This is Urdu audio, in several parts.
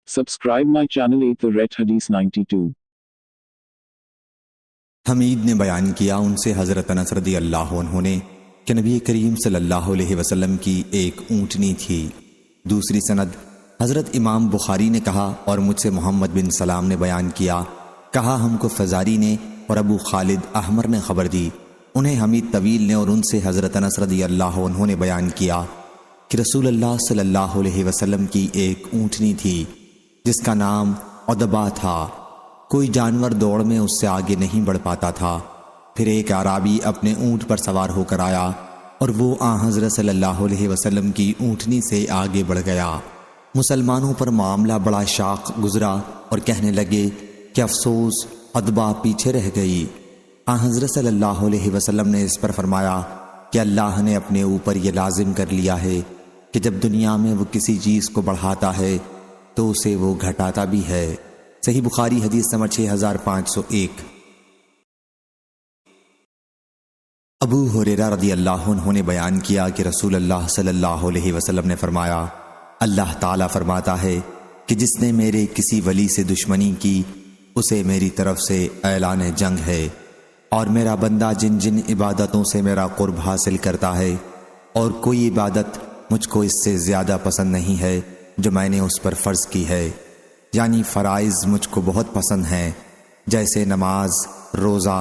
Subscribe my channel 8 The Red Hadith 92. حمید نے بیان کیا ان سے حضرت انس رضی اللہ عنہ نے کہ نبی کریم صلی اللہ علیہ وسلم کی ایک اونٹنی تھی۔ دوسری سند حضرت امام بخاری نے کہا اور مجھ سے محمد بن سلام نے بیان کیا، کہا ہم کو فزاری نے اور ابو خالد احمر نے خبر دی، انہیں حمید طویل نے اور ان سے حضرت انس رضی اللہ عنہ نے بیان کیا کہ رسول اللہ صلی اللہ علیہ وسلم کی ایک اونٹنی تھی جس کا نام عدبہ تھا، کوئی جانور دوڑ میں اس سے آگے نہیں بڑھ پاتا تھا۔ پھر ایک اعرابی اپنے اونٹ پر سوار ہو کر آیا اور وہ حضرت صلی اللہ علیہ وسلم کی اونٹنی سے آگے بڑھ گیا۔ مسلمانوں پر معاملہ بڑا شاق گزرا اور کہنے لگے کہ افسوس عدبہ پیچھے رہ گئی۔ حضرت صلی اللہ علیہ وسلم نے اس پر فرمایا کہ اللہ نے اپنے اوپر یہ لازم کر لیا ہے کہ جب دنیا میں وہ کسی چیز کو بڑھاتا ہے تو اسے وہ گھٹاتا بھی ہے۔ صحیح بخاری حدیث نمبر 6501۔ ابو ہریرہ رضی اللہ عنہ نے بیان کیا کہ رسول اللہ صلی اللہ علیہ وسلم نے فرمایا، اللہ تعالیٰ فرماتا ہے کہ جس نے میرے کسی ولی سے دشمنی کی اسے میری طرف سے اعلان جنگ ہے، اور میرا بندہ جن جن عبادتوں سے میرا قرب حاصل کرتا ہے اور کوئی عبادت مجھ کو اس سے زیادہ پسند نہیں ہے جو میں نے اس پر فرض کی ہے، یعنی فرائض مجھ کو بہت پسند ہیں جیسے نماز، روزہ،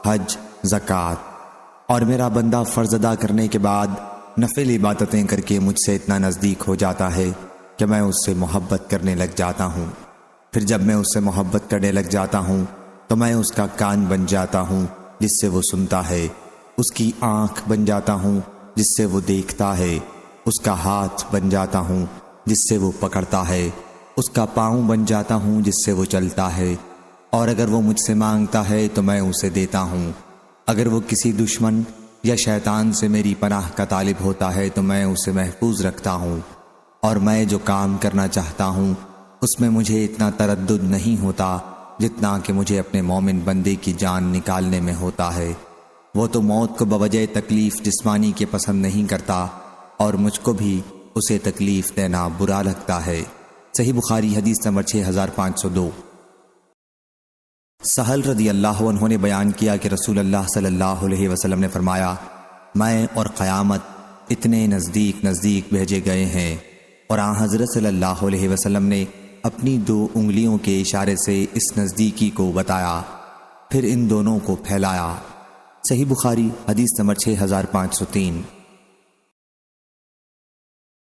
حج، زکوٰۃ، اور میرا بندہ فرض ادا کرنے کے بعد نفل عبادتیں کر کے مجھ سے اتنا نزدیک ہو جاتا ہے کہ میں اس سے محبت کرنے لگ جاتا ہوں۔ پھر جب میں اس سے محبت کرنے لگ جاتا ہوں تو میں اس کا کان بن جاتا ہوں جس سے وہ سنتا ہے، اس کی آنکھ بن جاتا ہوں جس سے وہ دیکھتا ہے، اس کا ہاتھ بن جاتا ہوں جس سے وہ پکڑتا ہے، اس کا پاؤں بن جاتا ہوں جس سے وہ چلتا ہے، اور اگر وہ مجھ سے مانگتا ہے تو میں اسے دیتا ہوں۔ اگر وہ کسی دشمن یا شیطان سے میری پناہ کا طالب ہوتا ہے تو میں اسے محفوظ رکھتا ہوں، اور میں جو کام کرنا چاہتا ہوں اس میں مجھے اتنا تردد نہیں ہوتا جتنا کہ مجھے اپنے مومن بندے کی جان نکالنے میں ہوتا ہے۔ وہ تو موت کو بوجہ تکلیف جسمانی کے پسند نہیں کرتا، اور مجھ کو بھی اسے تکلیف دینا برا لگتا ہے۔ صحیح بخاری حدیث نمبر 6502۔ سہل رضی اللہ عنہ نے بیان کیا کہ رسول اللہ صلی اللہ علیہ وسلم نے فرمایا، میں اور قیامت اتنے نزدیک نزدیک بھیجے گئے ہیں، اور حضرت صلی اللہ علیہ وسلم نے اپنی 2 انگلیوں کے اشارے سے اس نزدیکی کو بتایا، پھر ان دونوں کو پھیلایا۔ صحیح بخاری حدیث نمبر 6503۔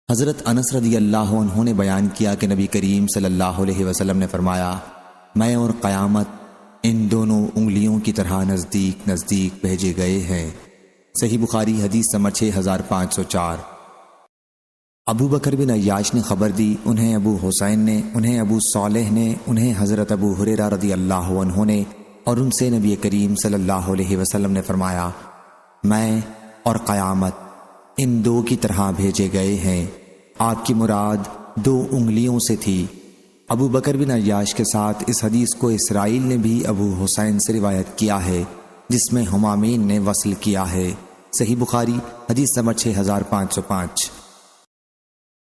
حضرت انس رضی اللہ عنہ نے بیان کیا کہ نبی کریم صلی اللہ علیہ وسلم نے فرمایا، میں اور قیامت ان دونوں انگلیوں کی طرح نزدیک نزدیک بھیجے گئے ہیں۔ صحیح بخاری حدیث نمبر 6504۔ ابو بکر بن عیاش نے خبر دی، انہیں ابو حسین نے، انہیں ابو صالح نے، انہیں حضرت ابو ہریرہ رضی اللہ عنہ نے، اور ان سے نبی کریم صلی اللہ علیہ وسلم نے فرمایا، میں اور قیامت ان 2 کی طرح بھیجے گئے ہیں۔ آپ کی مراد 2 انگلیوں سے تھی۔ ابو بکر بن عیاش کے ساتھ اس حدیث کو اسرائیل نے بھی ابو حسین سے روایت کیا ہے، جس میں حمامین نے وصل کیا ہے۔ صحیح بخاری حدیث نمبر 6505۔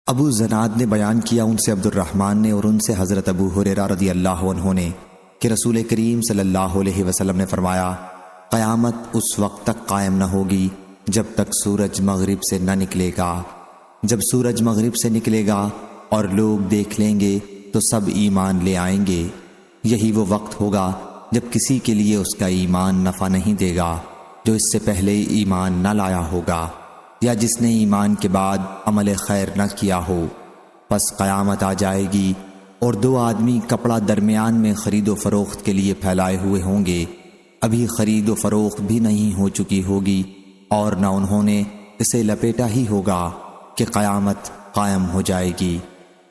ابو زناد نے بیان کیا ان سے عبد الرحمن نے اور ان سے حضرت ابو ہریرہ رضی اللہ عنہ نے کہ رسول کریم صلی اللہ علیہ وسلم نے فرمایا، قیامت اس وقت تک قائم نہ ہوگی جب تک سورج مغرب سے نہ نکلے گا۔ جب سورج مغرب سے نکلے گا اور لوگ دیکھ لیں گے تو سب ایمان لے آئیں گے، یہی وہ وقت ہوگا جب کسی کے لیے اس کا ایمان نفع نہیں دے گا جو اس سے پہلے ایمان نہ لایا ہوگا، یا جس نے ایمان کے بعد عمل خیر نہ کیا ہو۔ پس قیامت آ جائے گی اور 2 آدمی کپڑا درمیان میں خرید و فروخت کے لیے پھیلائے ہوئے ہوں گے، ابھی خرید و فروخت بھی نہیں ہو چکی ہوگی اور نہ انہوں نے اسے لپیٹا ہی ہوگا کہ قیامت قائم ہو جائے گی،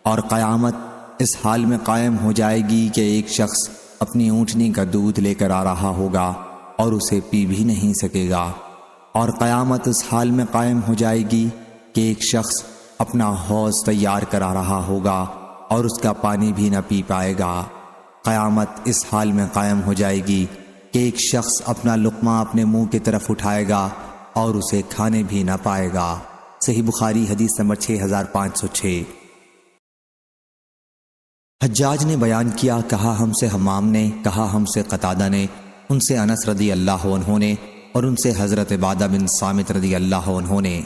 اور قیامت اس حال میں قائم ہو جائے گی کہ ایک شخص اپنی اونٹنی کا دودھ لے کر آ رہا ہوگا اور اسے پی بھی نہیں سکے گا، اور قیامت اس حال میں قائم ہو جائے گی کہ ایک شخص اپنا حوض تیار کرا رہا ہوگا اور اس کا پانی بھی نہ پی پائے گا۔ قیامت اس حال میں قائم ہو جائے گی کہ ایک شخص اپنا لقمہ اپنے منہ کی طرف اٹھائے گا اور اسے کھانے بھی نہ پائے گا۔ صحیح بخاری حدیث نمبر 6506۔ حجاج نے بیان کیا، کہا ہم سے حمام نے، کہا ہم سے قتادہ نے، ان سے انس رضی اللہ عنہ نے، اور ان سے حضرت عبادہ بن صامت رضی اللہ عنہ نے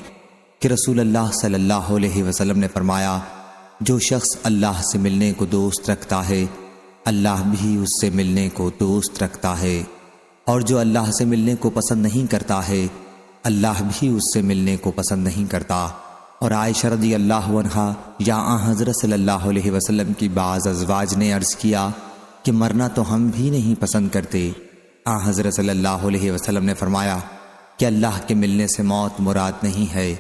کہ رسول اللہ صلی اللہ علیہ وسلم نے فرمایا، جو شخص اللہ سے ملنے کو دوست رکھتا ہے اللہ بھی اس سے ملنے کو دوست رکھتا ہے، اور جو اللہ سے ملنے کو پسند نہیں کرتا ہے اللہ بھی اس سے ملنے کو پسند نہیں کرتا۔ اور عائشہ رضی اللہ عنہا یا حضرت صلی اللہ علیہ وسلم کی بعض ازواج نے عرض کیا کہ مرنا تو ہم بھی نہیں پسند کرتے۔ حضرت صلی اللہ علیہ وسلم نے فرمایا کہ اللہ کے ملنے سے موت مراد نہیں ہے،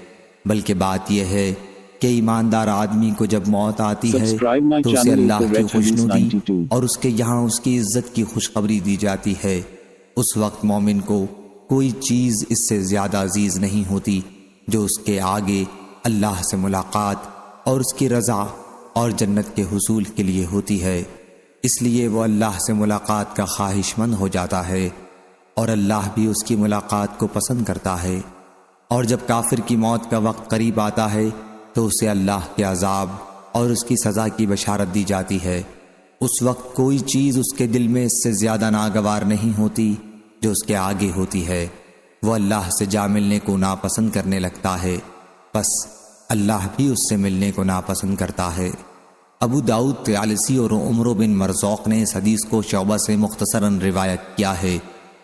بلکہ بات یہ ہے کہ ایماندار آدمی کو جب موت آتی ہے Subscribe my تو اسے channel اللہ to کی Red Hadith خوشنودی 92 اور اس کے یہاں اس کی عزت کی خوشخبری دی جاتی ہے۔ اس وقت مومن کو کوئی چیز اس سے زیادہ عزیز نہیں ہوتی جو اس کے آگے اللہ سے ملاقات اور اس کی رضا اور جنت کے حصول کے لیے ہوتی ہے۔ اس لیے وہ اللہ سے ملاقات کا خواہش مند ہو جاتا ہے اور اللہ بھی اس کی ملاقات کو پسند کرتا ہے۔ اور جب کافر کی موت کا وقت قریب آتا ہے تو اسے اللہ کے عذاب اور اس کی سزا کی بشارت دی جاتی ہے۔ اس وقت کوئی چیز اس کے دل میں اس سے زیادہ ناگوار نہیں ہوتی جو اس کے آگے ہوتی ہے۔ وہ اللہ سے جا ملنے کو ناپسند کرنے لگتا ہے، بس اللہ بھی اس سے ملنے کو ناپسند کرتا ہے۔ ابو داؤد طیالسی اور عمر بن مرزوق نے اس حدیث کو شعبہ سے مختصراً روایت کیا ہے،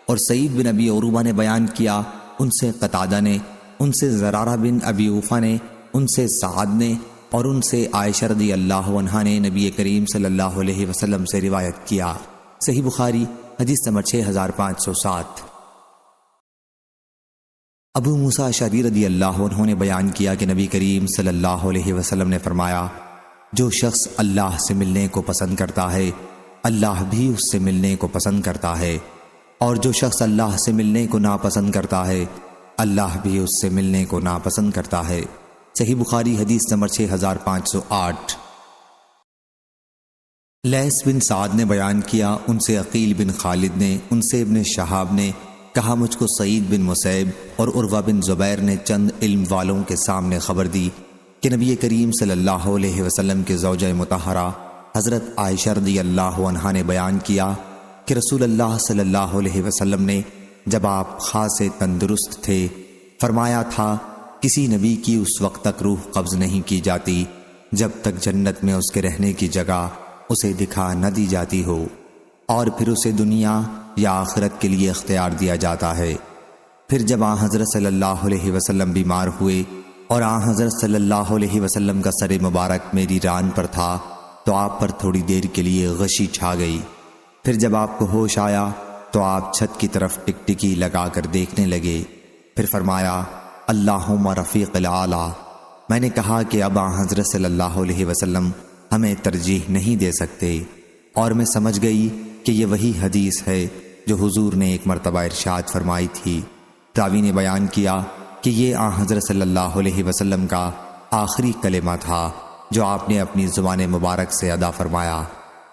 اور سعید بن ابی عروبہ نے بیان کیا، ان سے قتادہ نے، ان سے زرارہ بن ابی اوفا نے، ان سے سعد نے، اور ان سے عائشہ رضی اللہ عنہا نے نبی کریم صلی اللہ علیہ وسلم سے روایت کیا۔ صحیح بخاری حدیث نمبر 6507۔ ابو موسیٰ اشعری رضی اللہ عنہ نے بیان کیا کہ نبی کریم صلی اللہ علیہ وسلم نے فرمایا، جو شخص اللہ سے ملنے کو پسند کرتا ہے اللہ بھی اس سے ملنے کو پسند کرتا ہے، اور جو شخص اللہ سے ملنے کو ناپسند کرتا ہے اللہ بھی اس سے ملنے کو ناپسند کرتا ہے۔ صحیح بخاری حدیث نمبر 6508۔ لیث بن سعد نے بیان کیا، ان سے عقیل بن خالد نے، ان سے ابن شہاب نے کہا، مجھ کو سعید بن مسیب اور عروہ بن زبیر نے چند علم والوں کے سامنے خبر دی کہ نبی کریم صلی اللہ علیہ وسلم کے زوجہ مطہرہ حضرت عائشہ رضی اللہ عنہا نے بیان کیا کہ رسول اللہ صلی اللہ علیہ وسلم نے جب آپ خاصے تندرست تھے فرمایا تھا، کسی نبی کی اس وقت تک روح قبض نہیں کی جاتی جب تک جنت میں اس کے رہنے کی جگہ اسے دکھا نہ دی جاتی ہو، اور پھر اسے دنیا یا آخرت کے لیے اختیار دیا جاتا ہے۔ پھر جب حضرت صلی اللہ علیہ وسلم بیمار ہوئے اور حضرت صلی اللہ علیہ وسلم کا سر مبارک میری ران پر تھا تو آپ پر تھوڑی دیر کے لیے غشی چھا گئی۔ پھر جب آپ کو ہوش آیا تو آپ چھت کی طرف ٹکٹکی لگا کر دیکھنے لگے۔ پھر فرمایا، اللہم رفیق الاعلیٰ۔ میں نے کہا کہ اب حضرت صلی اللہ علیہ وسلم ہمیں ترجیح نہیں دے سکتے، اور میں سمجھ گئی کہ یہ وہی حدیث ہے جو حضور نے ایک مرتبہ ارشاد فرمائی تھی۔ راوی نے بیان کیا کہ یہ حضرت صلی اللہ علیہ وسلم کا آخری کلمہ تھا جو آپ نے اپنی زبان مبارک سے ادا فرمایا،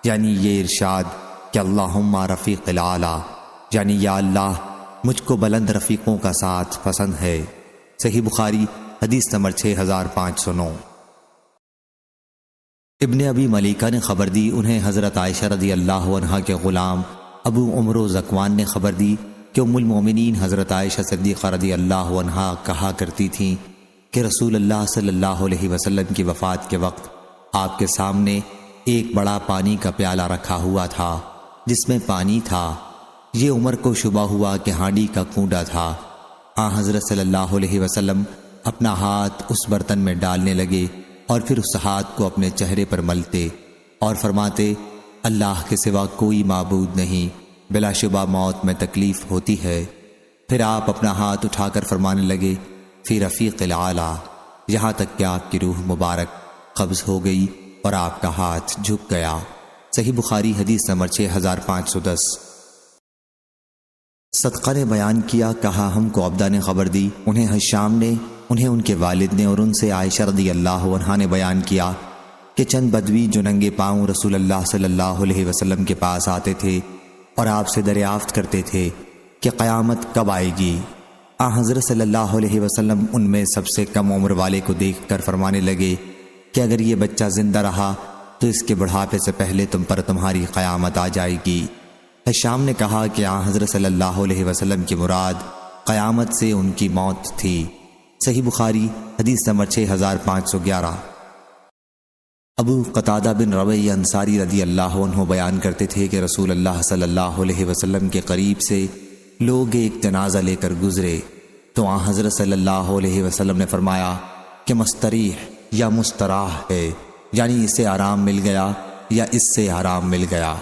یعنی یہ ارشاد کہ اللہم رفیق الاعلیٰ، یعنی یا اللہ مجھ کو بلند رفیقوں کا ساتھ پسند ہے۔ صحیح بخاری حدیث نمبر 6509۔ ابن ابی ملیکہ نے خبر دی، انہیں حضرت عائشہ رضی اللہ عنہا کے غلام ابو عمرو زکوان نے خبر دی کہ ام المومنین حضرت عائشہ صدیقہ رضی اللہ عنہا کہا کرتی تھیں کہ رسول اللہ صلی اللہ علیہ وسلم کی وفات کے وقت آپ کے سامنے ایک بڑا پانی کا پیالہ رکھا ہوا تھا جس میں پانی تھا۔ یہ عمر کو شبہ ہوا کہ ہانڈی کا کونڈا تھا۔ حضرت صلی اللہ علیہ وسلم اپنا ہاتھ اس برتن میں ڈالنے لگے اور پھر اس ہاتھ کو اپنے چہرے پر ملتے اور فرماتے، اللہ کے سوا کوئی معبود نہیں، بلا شبہ موت میں تکلیف ہوتی ہے۔ پھر آپ اپنا ہاتھ اٹھا کر فرمانے لگے، فی رفیق الاعلیٰ، یہاں تک کہ آپ کی روح مبارک قبض ہو گئی اور آپ کا ہاتھ جھک گیا۔ صحیح بخاری حدیث نمبر 6510۔ صدقہ نے بیان کیا، کہا ہم کو عبدہ نے خبر دی، انہیں حشام نے، انہیں ان کے والد نے، اور ان سے عائشہ رضی اللہ عنہا نے بیان کیا کہ چند بدوی جو ننگے پاؤں رسول اللہ صلی اللہ علیہ وسلم کے پاس آتے تھے اور آپ سے دریافت کرتے تھے کہ قیامت کب آئے گی۔ حضرت صلی اللہ علیہ وسلم ان میں سب سے کم عمر والے کو دیکھ کر فرمانے لگے کہ اگر یہ بچہ زندہ رہا تو تو اس کے بڑھاپے سے پہلے تم پر تمہاری قیامت آ جائے گی۔ ہشام نے کہا کہ حضرت صلی اللہ علیہ وسلم کی مراد قیامت سے ان کی موت تھی۔ صحیح بخاری حدیث نمبر 6511۔ ابو قتادہ بن ربیع انصاری رضی اللہ عنہ بیان کرتے تھے کہ رسول اللہ صلی اللہ علیہ وسلم کے قریب سے لوگ ایک جنازہ لے کر گزرے تو حضرت صلی اللہ علیہ وسلم نے فرمایا کہ مستریح یا مستراح ہے، یعنی اسے آرام مل گیا یا اس سے آرام مل گیا۔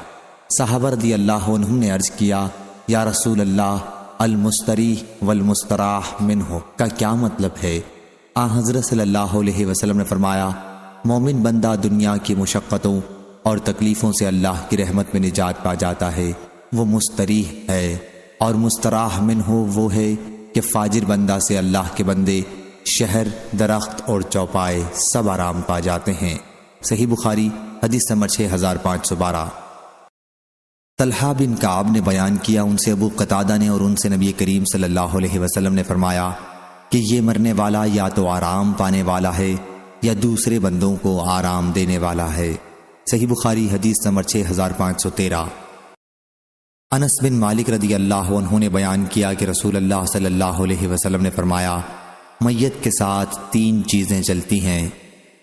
صحابہ رضی اللہ عنہم نے عرض کیا یا رسول اللہ المستریح والمستراح منہ کا کیا مطلب ہے؟ حضرت صلی اللہ علیہ وسلم نے فرمایا مومن بندہ دنیا کی مشقتوں اور تکلیفوں سے اللہ کی رحمت میں نجات پا جاتا ہے، وہ مستریح ہے، اور مستراح منہ وہ ہے کہ فاجر بندہ سے اللہ کے بندے شہر، درخت اور چوپائے سب آرام پا جاتے ہیں۔ صحیح بخاری حدیث نمبر 6512۔ طلحہ بن کعب نے بیان کیا ان سے ابو قتادہ نے اور ان سے نبی کریم صلی اللہ علیہ وسلم نے فرمایا کہ یہ مرنے والا یا تو آرام پانے والا ہے یا دوسرے بندوں کو آرام دینے والا ہے۔ صحیح بخاری حدیث نمبر 6513۔ انس بن مالک رضی اللہ عنہ نے بیان کیا کہ رسول اللہ صلی اللہ علیہ وسلم نے فرمایا میت کے ساتھ 3 چیزیں چلتی ہیں،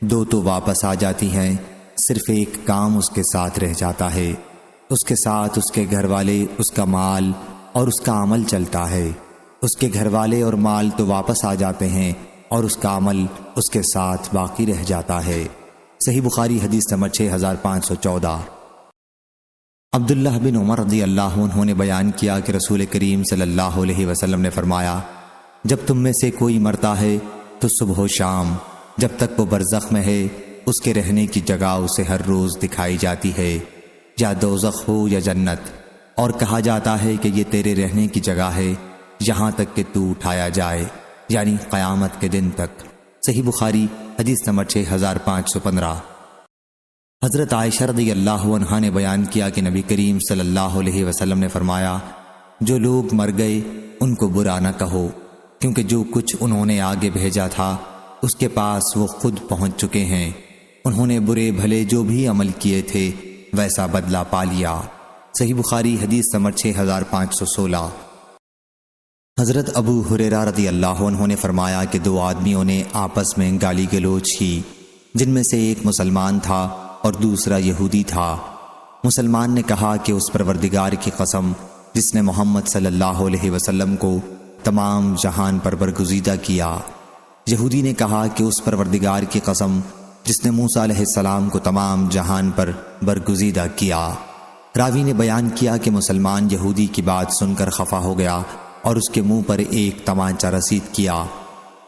2 تو واپس آ جاتی ہیں، صرف ایک کام اس کے ساتھ رہ جاتا ہے، اس کے ساتھ اس کے گھر والے، اس کا مال اور اس کا عمل چلتا ہے۔ اس کے گھر والے اور مال تو واپس آ جاتے ہیں اور اس کا عمل اس کے ساتھ باقی رہ جاتا ہے۔ صحیح بخاری حدیث نمبر 6514۔ عبداللہ بن عمر رضی اللہ عنہ نے بیان کیا کہ رسول کریم صلی اللہ علیہ وسلم نے فرمایا جب تم میں سے کوئی مرتا ہے تو صبح و شام جب تک وہ برزخ میں ہے اس کے رہنے کی جگہ اسے ہر روز دکھائی جاتی ہے، یا دوزخ ہو یا جنت، اور کہا جاتا ہے کہ یہ تیرے رہنے کی جگہ ہے یہاں تک کہ تو اٹھایا جائے، یعنی قیامت کے دن تک۔ صحیح بخاری حدیث نمبر 6515۔ حضرت عائشہ رضی اللہ عنہا نے بیان کیا کہ نبی کریم صلی اللہ علیہ وسلم نے فرمایا جو لوگ مر گئے ان کو برا نہ کہو، کیونکہ جو کچھ انہوں نے آگے بھیجا تھا اس کے پاس وہ خود پہنچ چکے ہیں، انہوں نے برے بھلے جو بھی عمل کیے تھے ویسا بدلہ پا لیا۔ صحیح بخاری حدیث نمبر 6516۔ حضرت ابو ہریرہ رضی اللہ عنہ نے فرمایا کہ 2 آدمیوں نے آپس میں گالی گلوچ کی، جن میں سے ایک مسلمان تھا اور دوسرا یہودی تھا۔ مسلمان نے کہا کہ اس پروردگار کی قسم جس نے محمد صلی اللہ علیہ وسلم کو تمام جہان پر برگزیدہ کیا۔ یہودی نے کہا کہ اس پروردگار کی قسم جس نے موسیٰ علیہ السلام کو تمام جہان پر برگزیدہ کیا۔ راوی نے بیان کیا کہ مسلمان یہودی کی بات سن کر خفا ہو گیا اور اس کے منہ پر ایک تمانچہ رسید کیا۔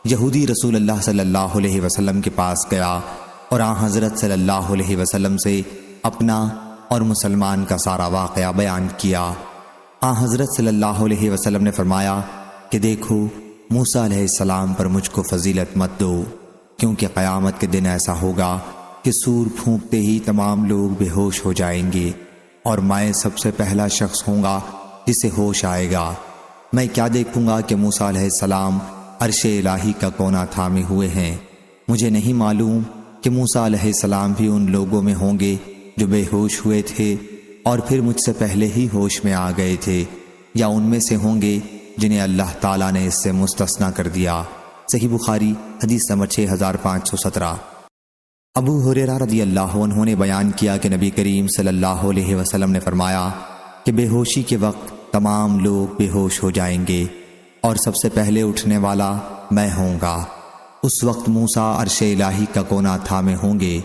یہودی رسول اللہ صلی اللہ علیہ وسلم کے پاس گیا اور حضرت صلی اللہ علیہ وسلم سے اپنا اور مسلمان کا سارا واقعہ بیان کیا۔ حضرت صلی اللہ علیہ وسلم نے فرمایا کہ دیکھو موسیٰ علیہ السلام پر مجھ کو فضیلت مت دو، کیونکہ قیامت کے دن ایسا ہوگا کہ سور پھونکتے ہی تمام لوگ بے ہوش ہو جائیں گے اور میں سب سے پہلا شخص ہوں گا جسے ہوش آئے گا۔ میں کیا دیکھوں گا کہ موسیٰ علیہ السلام عرش الہی کا کونا تھامے ہوئے ہیں۔ مجھے نہیں معلوم کہ موسیٰ علیہ السلام بھی ان لوگوں میں ہوں گے جو بے ہوش ہوئے تھے اور پھر مجھ سے پہلے ہی ہوش میں آ گئے تھے، یا ان میں سے ہوں گے جنہیں اللہ تعالیٰ نے اس سے مستثنیٰ کر دیا۔ صحیح بخاری حدیث نمبر 6517۔ ابو ہریرہ رضی اللہ عنہ نے بیان کیا کہ نبی کریم صلی اللہ علیہ وسلم نے فرمایا کہ بے ہوشی کے وقت تمام لوگ بے ہوش ہو جائیں گے اور سب سے پہلے اٹھنے والا میں ہوں گا۔ اس وقت موسیٰ عرش الہی کا کونا تھامے ہوں گے۔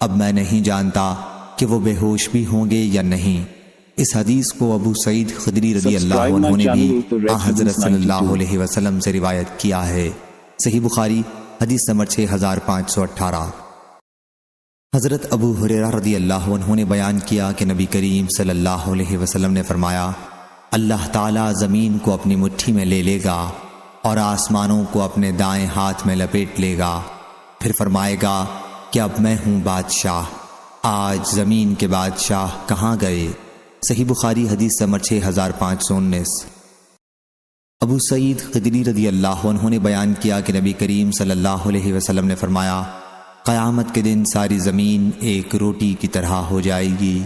اب میں نہیں جانتا کہ وہ بے ہوش بھی ہوں گے یا نہیں۔ اس حدیث کو ابو سعید خدری رضی اللہ عنہ نے بھی حضرت صلی اللہ علیہ وسلم سے روایت کیا ہے۔ صحیح بخاری حدیث نمبر 6518۔ حضرت ابو ہریرہ رضی اللہ عنہ نے بیان کیا کہ نبی کریم صلی اللہ علیہ وسلم نے فرمایا اللہ تعالیٰ زمین کو اپنی مٹھی میں لے لے گا اور آسمانوں کو اپنے دائیں ہاتھ میں لپیٹ لے گا، پھر فرمائے گا کہ اب میں ہوں بادشاہ، آج زمین کے بادشاہ کہاں گئے؟ صحیح بخاری حدیث نمبر 6519۔ ابو سعید خدری رضی اللہ عنہ نے بیان کیا کہ نبی کریم صلی اللہ علیہ وسلم نے فرمایا قیامت کے دن ساری زمین ایک روٹی کی طرح ہو جائے گی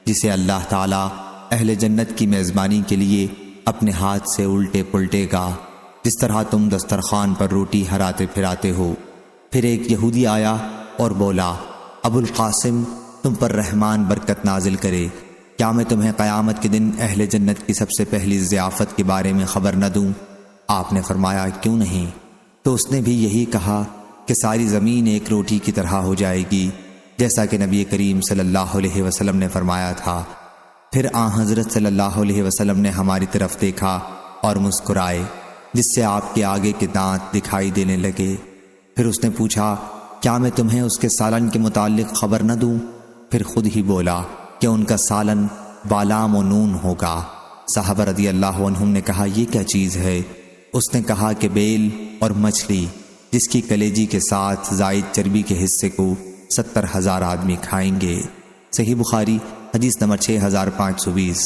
جسے اللہ تعالیٰ اہل جنت کی میزبانی کے لیے اپنے ہاتھ سے الٹے پلٹے گا، جس طرح تم دسترخوان پر روٹی ہراتے پھراتے ہو۔ پھر ایک یہودی آیا اور بولا، ابو القاسم، تم پر رحمان برکت نازل کرے، کیا میں تمہیں قیامت کے دن اہل جنت کی سب سے پہلی ضیافت کے بارے میں خبر نہ دوں؟ آپ نے فرمایا، کیوں نہیں؟ تو اس نے بھی یہی کہا کہ ساری زمین ایک روٹی کی طرح ہو جائے گی، جیسا کہ نبی کریم صلی اللہ علیہ وسلم نے فرمایا تھا۔ پھر حضرت صلی اللہ علیہ وسلم نے ہماری طرف دیکھا اور مسکرائے، جس سے آپ کے آگے کے دانت دکھائی دینے لگے۔ پھر اس نے پوچھا، کیا میں تمہیں اس کے سالن کے متعلق خبر نہ دوں؟ پھر خود ہی بولا کہ ان کا سالن بالام و نون ہوگا۔ صحابہ رضی اللہ عنہم نے کہا، یہ کیا چیز ہے؟ اس نے کہا کہ بیل اور مچھلی، جس کی کلیجی کے ساتھ زائد چربی کے حصے کو 70,000 آدمی کھائیں گے۔ صحیح بخاری حدیث نمبر 6520۔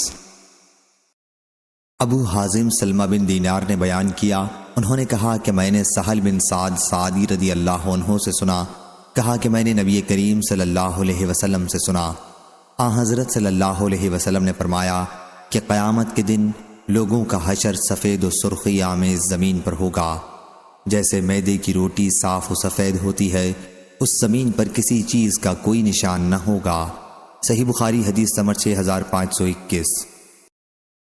ابو حازم سلمہ بن دینار نے بیان کیا، انہوں نے کہا کہ میں نے سہل بن سعد سعدی رضی اللہ عنہ سے سنا، کہا کہ میں نے نبی کریم صلی اللہ علیہ وسلم سے سنا، حضرت صلی اللہ علیہ وسلم نے فرمایا کہ قیامت کے دن لوگوں کا حشر سفید و سرخی آمیز زمین پر ہوگا، جیسے میدے کی روٹی صاف و سفید ہوتی ہے، اس زمین پر کسی چیز کا کوئی نشان نہ ہوگا۔ صحیح بخاری حدیث نمبر 6521۔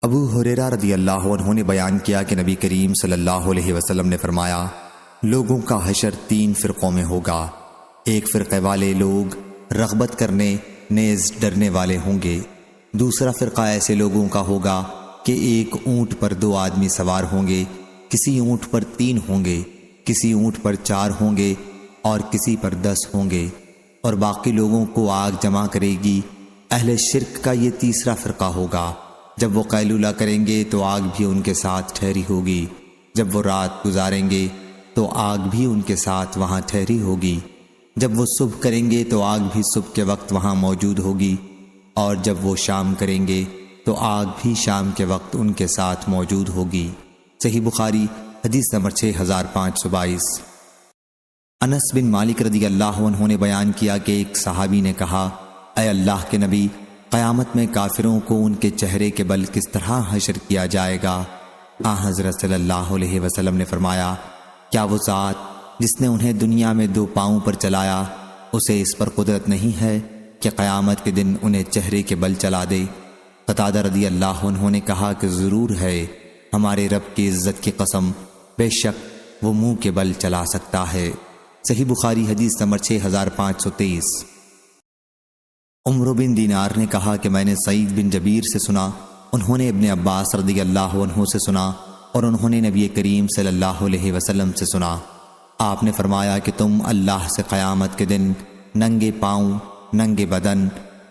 ابو ہریرہ رضی اللہ عنہ نے بیان کیا کہ نبی کریم صلی اللہ علیہ وسلم نے فرمایا، لوگوں کا حشر 3 فرقوں میں ہوگا۔ ایک فرقے والے لوگ رغبت کرنے نیز ڈرنے والے ہوں گے، دوسرا فرقہ ایسے لوگوں کا ہوگا کہ ایک اونٹ پر 2 آدمی سوار ہوں گے، کسی اونٹ پر 3 ہوں گے، کسی اونٹ پر 4 ہوں گے اور کسی پر 10 ہوں گے، اور باقی لوگوں کو آگ جمع کرے گی۔ اہل شرک کا یہ تیسرا فرقہ ہوگا، جب وہ قیلولہ کریں گے تو آگ بھی ان کے ساتھ ٹھہری ہوگی، جب وہ رات گزاریں گے تو آگ بھی ان کے ساتھ وہاں ٹھہری ہوگی، جب وہ صبح کریں گے تو آگ بھی صبح کے وقت وہاں موجود ہوگی، اور جب وہ شام کریں گے تو آگ بھی شام کے وقت ان کے ساتھ موجود ہوگی۔ صحیح بخاری حدیث نمبر 6522۔ انس بن مالک رضی اللہ عنہ نے بیان کیا کہ ایک صحابی نے کہا، اے اللہ کے نبی، قیامت میں کافروں کو ان کے چہرے کے بل کس طرح حشر کیا جائے گا؟ حضرت صلی اللہ علیہ وسلم نے فرمایا، کیا وہ ذات جس نے انہیں دنیا میں 2 پاؤں پر چلایا، اسے اس پر قدرت نہیں ہے کہ قیامت کے دن انہیں چہرے کے بل چلا دے؟ قتادہ رضی اللہ عنہ نے کہا کہ ضرور ہے، ہمارے رب کی عزت کی قسم، بے شک وہ منہ کے بل چلا سکتا ہے۔ صحیح بخاری حدیث نمبر 6523۔ عمر بن دینار نے کہا کہ میں نے سعید بن جبیر سے سنا، انہوں نے ابن عباس رضی اللہ عنہ سے سنا، اور انہوں نے نبی کریم صلی اللہ علیہ وسلم سے سنا۔ آپ نے فرمایا کہ تم اللہ سے قیامت کے دن ننگے پاؤں، ننگے بدن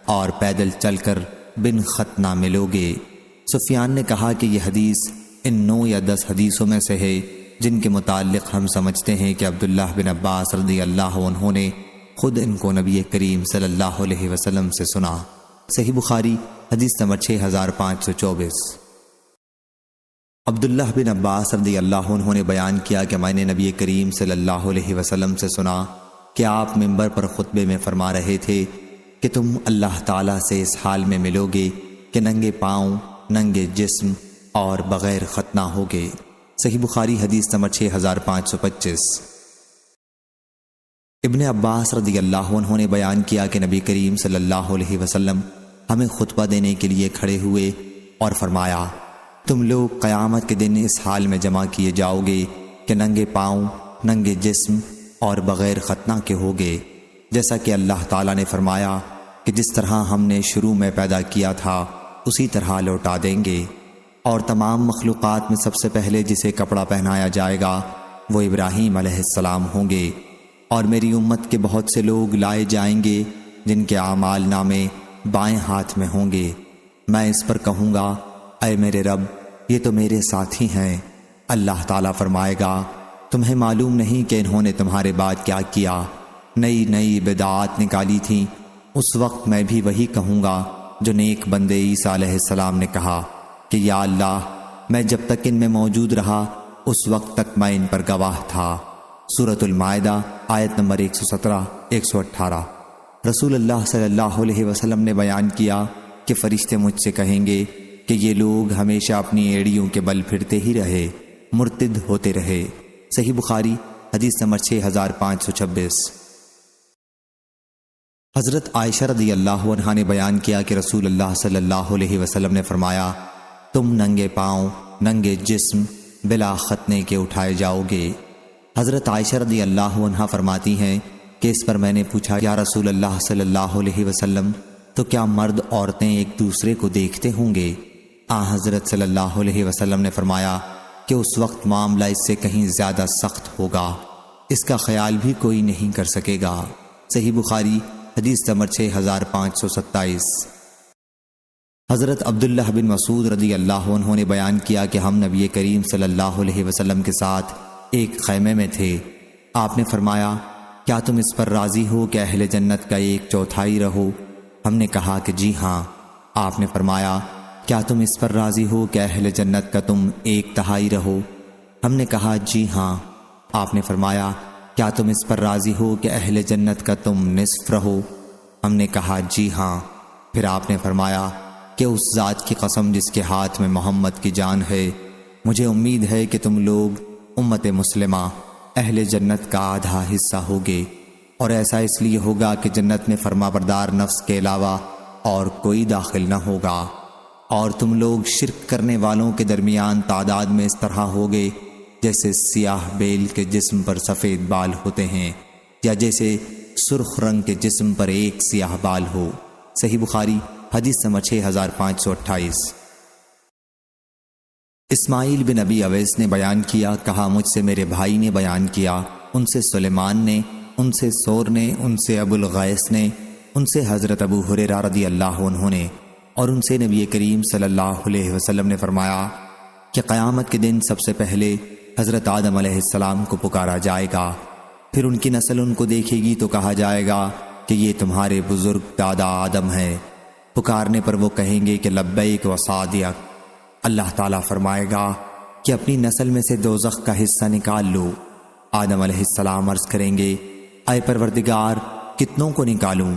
اور پیدل چل کر بن ختنہ ملو گے۔ سفیان نے کہا کہ یہ حدیث ان 9 یا 10 حدیثوں میں سے ہے جن کے متعلق ہم سمجھتے ہیں کہ عبداللہ بن عباس رضی اللہ عنہ نے خود ان کو نبی کریم صلی اللہ علیہ وسلم سے سنا۔ صحیح بخاری حدیث نمبر 6524۔ عبداللہ بن عباس رضی اللہ عنہ نے بیان کیا کہ میں نے نبی کریم صلی اللہ علیہ وسلم سے سنا کہ آپ منبر پر خطبے میں فرما رہے تھے کہ تم اللہ تعالیٰ سے اس حال میں ملو گے کہ ننگے پاؤں، ننگے جسم اور بغیر ختنہ ہوگے۔ صحیح بخاری حدیث نمبر 6525۔ ابن عباس رضی اللہ عنہ نے بیان کیا کہ نبی کریم صلی اللہ علیہ وسلم ہمیں خطبہ دینے کے لیے کھڑے ہوئے اور فرمایا، تم لوگ قیامت کے دن اس حال میں جمع کیے جاؤ گے کہ ننگے پاؤں، ننگے جسم اور بغیر ختنہ کے ہوگے، جیسا کہ اللہ تعالیٰ نے فرمایا کہ جس طرح ہم نے شروع میں پیدا کیا تھا اسی طرح لوٹا دیں گے۔ اور تمام مخلوقات میں سب سے پہلے جسے کپڑا پہنایا جائے گا وہ ابراہیم علیہ السلام ہوں گے، اور میری امت کے بہت سے لوگ لائے جائیں گے جن کے اعمال نامے بائیں ہاتھ میں ہوں گے۔ میں اس پر کہوں گا، اے میرے رب، یہ تو میرے ساتھی ہیں۔ اللہ تعالیٰ فرمائے گا، تمہیں معلوم نہیں کہ انہوں نے تمہارے بعد کیا کیا، نئی نئی بدعات نکالی تھیں۔ اس وقت میں بھی وہی کہوں گا جو نیک بندے عیسیٰ علیہ السلام نے کہا کہ یا اللہ، میں جب تک ان میں موجود رہا اس وقت تک میں ان پر گواہ تھا۔ سورۃ المائدہ آیت نمبر 117، 118۔ رسول اللہ صلی اللہ علیہ وسلم نے بیان کیا کہ فرشتے مجھ سے کہیں گے کہ یہ لوگ ہمیشہ اپنی ایڑیوں کے بل پھرتے ہی رہے، مرتد ہوتے رہے۔ صحیح بخاری حدیث نمبر 6526۔ حضرت عائشہ رضی اللہ عنہا نے بیان کیا کہ رسول اللہ صلی اللہ علیہ وسلم نے فرمایا، تم ننگے پاؤں، ننگے جسم بلا ختنے کے اٹھائے جاؤ گے۔ حضرت عائشہ رضی اللہ عنہا فرماتی ہیں کہ اس پر میں نے پوچھا، یا رسول اللہ صلی اللہ علیہ وسلم، تو کیا مرد عورتیں ایک دوسرے کو دیکھتے ہوں گے؟ حضرت صلی اللہ علیہ وسلم نے فرمایا کہ اس وقت معاملہ اس سے کہیں زیادہ سخت ہوگا، اس کا خیال بھی کوئی نہیں کر سکے گا۔ صحیح بخاری حدیث نمبر 6527۔ حضرت عبداللہ بن مسعود رضی اللہ عنہ نے بیان کیا کہ ہم نبی کریم صلی اللہ علیہ وسلم کے ساتھ ایک خیمے میں تھے۔ آپ نے فرمایا، کیا تم اس پر راضی ہو کہ اہل جنت کا 1/4 رہو؟ ہم نے کہا کہ جی ہاں۔ آپ نے فرمایا، کیا تم اس پر راضی ہو کہ اہل جنت کا تم 1/3 رہو؟ ہم نے کہا جی ہاں۔ آپ نے فرمایا، کیا تم اس پر راضی ہو کہ اہل جنت کا تم نصف رہو؟ ہم نے کہا جی ہاں۔ پھر آپ نے فرمایا کہ اس ذات کی قسم جس کے ہاتھ میں محمد کی جان ہے، مجھے امید ہے کہ تم لوگ امت مسلمہ اہل جنت کا آدھا حصہ ہوگے، اور ایسا اس لیے ہوگا کہ جنت میں فرما بردار نفس کے علاوہ اور کوئی داخل نہ ہوگا، اور تم لوگ شرک کرنے والوں کے درمیان تعداد میں اس طرح ہوگے جیسے سیاہ بیل کے جسم پر سفید بال ہوتے ہیں، یا جیسے سرخ رنگ کے جسم پر ایک سیاہ بال ہو۔ صحیح بخاری حدیث نمبر 6528۔ اسماعیل بن ابی اویس نے بیان کیا، کہا مجھ سے میرے بھائی نے بیان کیا، ان سے سلیمان نے، ان سے سور نے، ان سے ابو الغیث نے، ان سے حضرت ابو ہریرہ رضی اللہ عنہ نے، اور ان سے نبی کریم صلی اللہ علیہ وسلم نے فرمایا کہ قیامت کے دن سب سے پہلے حضرت آدم علیہ السلام کو پکارا جائے گا، پھر ان کی نسل ان کو دیکھے گی تو کہا جائے گا کہ یہ تمہارے بزرگ دادا آدم ہے۔ پکارنے پر وہ کہیں گے کہ لبیک و صادق۔ اللہ تعالیٰ فرمائے گا کہ اپنی نسل میں سے دوزخ کا حصہ نکال لو۔ آدم علیہ السلام عرض کریں گے، اے پروردگار کتنوں کو نکالوں؟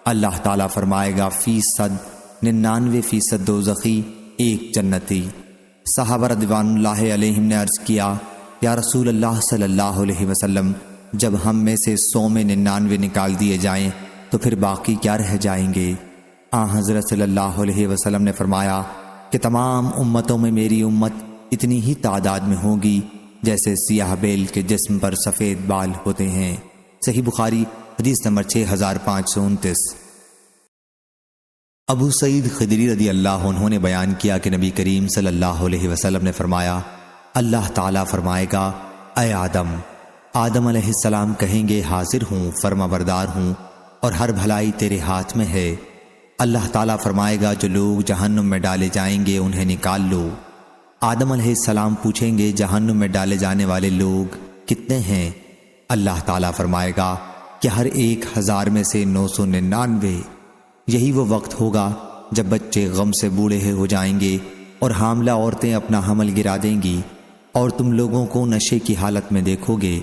اللہ تعالیٰ فرمائے گا 99% دوزخی، 1 جنتی۔ صحابہ رضوان اللہ علیہم نے عرض کیا، یا رسول اللہ صلی اللہ علیہ وسلم، جب ہم میں سے 100 میں 99 نکال دیے جائیں تو پھر باقی کیا رہ جائیں گے؟ حضرت صلی اللہ علیہ وسلم نے فرمایا کہ تمام امتوں میں میری امت اتنی ہی تعداد میں ہوگی جیسے سیاہ بیل کے جسم پر سفید بال ہوتے ہیں۔ صحیح بخاری حدیث نمبر 6529۔ ابو سعید خدری رضی اللہ عنہ نے بیان کیا کہ نبی کریم صلی اللہ علیہ وسلم نے فرمایا، اللہ تعالیٰ فرمائے گا، اے آدم۔ آدم علیہ السلام کہیں گے، حاضر ہوں، فرما بردار ہوں، اور ہر بھلائی تیرے ہاتھ میں ہے۔ اللہ تعالیٰ فرمائے گا، جو لوگ جہنم میں ڈالے جائیں گے انہیں نکال لو۔ آدم علیہ السلام پوچھیں گے، جہنم میں ڈالے جانے والے لوگ کتنے ہیں؟ اللہ تعالیٰ فرمائے گا کہ ہر 1000 میں سے 999۔ یہی وہ وقت ہوگا جب بچے غم سے بوڑھے ہو جائیں گے اور حاملہ عورتیں اپنا حمل گرا دیں گی، اور تم لوگوں کو نشے کی حالت میں دیکھو گے،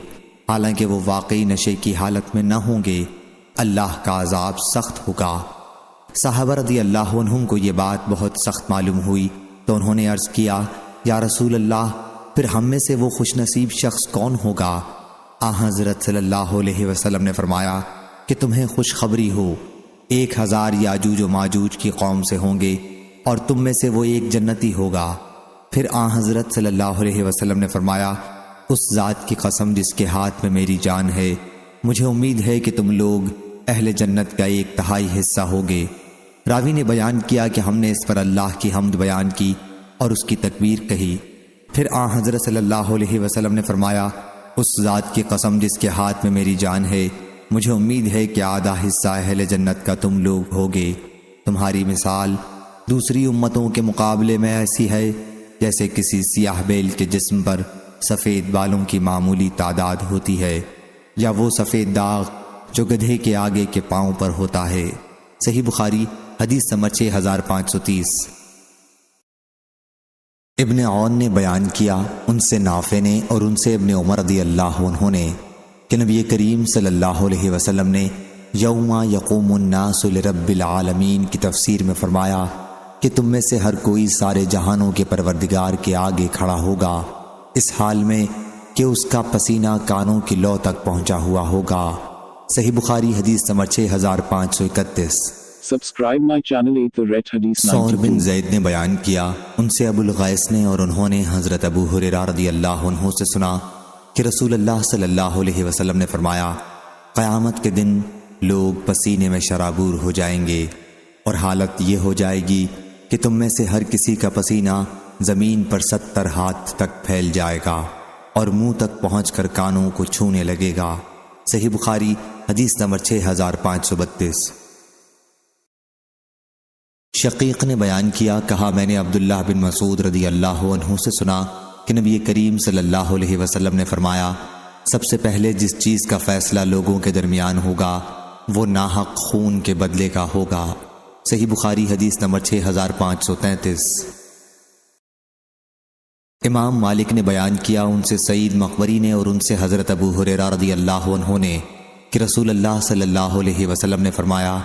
حالانکہ وہ واقعی نشے کی حالت میں نہ ہوں گے۔ اللہ کا عذاب سخت ہوگا۔ صحابہ رضی اللہ عنہم کو یہ بات بہت سخت معلوم ہوئی تو انہوں نے عرض کیا، یا رسول اللہ، پھر ہم میں سے وہ خوش نصیب شخص کون ہوگا؟ حضرت صلی اللہ علیہ وسلم نے فرمایا کہ تمہیں خوشخبری ہو، 1000 یاجوج و ماجوج کی قوم سے ہوں گے اور تم میں سے وہ 1 جنتی ہوگا۔ پھر حضرت صلی اللہ علیہ وسلم نے فرمایا، اس ذات کی قسم جس کے ہاتھ میں میری جان ہے، مجھے امید ہے کہ تم لوگ اہل جنت کا 1/3 حصہ ہوگے۔ راوی نے بیان کیا کہ ہم نے اس پر اللہ کی حمد بیان کی اور اس کی تکبیر کہی۔ پھر حضرت صلی اللہ علیہ وسلم نے فرمایا، اس ذات کی قسم جس کے ہاتھ میں میری جان ہے، مجھے امید ہے کہ آدھا حصہ اہل جنت کا تم لوگ ہوگے۔ تمہاری مثال دوسری امتوں کے مقابلے میں ایسی ہے جیسے کسی سیاہ بیل کے جسم پر سفید بالوں کی معمولی تعداد ہوتی ہے، یا وہ سفید داغ جو گدھے کے آگے کے پاؤں پر ہوتا ہے۔ صحیح بخاری حدیث نمبر 6530۔ ابن عون نے بیان کیا، ان سے نافع نے اور ان سے ابن عمر رضی اللہ عنہ نے کہ نبی کریم صلی اللہ علیہ وسلم نے یوم یقوم الناس لرب العالمین کی تفسیر میں فرمایا کہ تم میں سے ہر کوئی سارے جہانوں کے پروردگار کے آگے کھڑا ہوگا اس حال میں کہ اس کا پسینہ کانوں کی لو تک پہنچا ہوا ہوگا۔ صحیح بخاری حدیث number 6531۔ Subscribe my channel 8 The Red Hadith سور 92. بن زید نے بیان کیا، ان سے ابو الغیث نے اور انہوں نے حضرت ابو ہریرہ رضی اللہ عنہ سے سنا کہ رسول اللہ صلی اللہ علیہ وسلم نے فرمایا، قیامت کے دن لوگ پسینے میں شرابور ہو جائیں گے اور حالت یہ ہو جائے گی کہ تم میں سے ہر کسی کا پسینہ زمین پر 70 ہاتھ تک پھیل جائے گا اور منہ تک پہنچ کر کانوں کو چھونے لگے گا۔ صحیح بخاری حدیث نمبر 6532۔ شقیق نے بیان کیا، کہا میں نے عبداللہ بن مسعود رضی اللہ عنہ سے سنا کہ نبی کریم صلی اللہ علیہ وسلم نے فرمایا، سب سے پہلے جس چیز کا فیصلہ لوگوں کے درمیان ہوگا وہ ناحق خون کے بدلے کا ہوگا۔ صحیح بخاری حدیث نمبر 6533۔ امام مالک نے بیان کیا، ان سے سعید مقبری نے اور ان سے حضرت ابو ہریرہ رضی اللہ عنہ نے کہ رسول اللہ صلی اللہ علیہ وسلم نے فرمایا،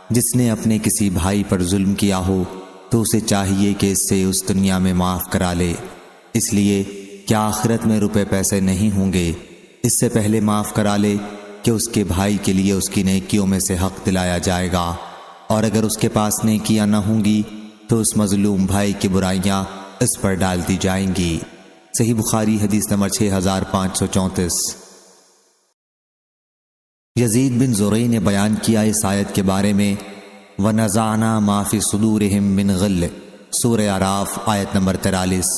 جس نے اپنے کسی بھائی پر ظلم کیا ہو تو اسے چاہیے کہ اس سے اس دنیا میں معاف کرا لے، اس لیے کہ آخرت میں روپے پیسے نہیں ہوں گے، اس سے پہلے معاف کرا لے کہ اس کے بھائی کے لیے اس کی نیکیوں میں سے حق دلایا جائے گا، اور اگر اس کے پاس نیکیاں نہ ہوں گی تو اس مظلوم بھائی کی برائیاں اس پر ڈال دی جائیں گی۔ صحیح بخاری حدیث نمبر 6534۔ یزید بن زرعی نے بیان کیا اس آیت کے بارے میں، وَنَزَعْنَا مَا فِي صُدُورِهِم مِّن غِلٍّ، سورہ اعراف آیت نمبر 43۔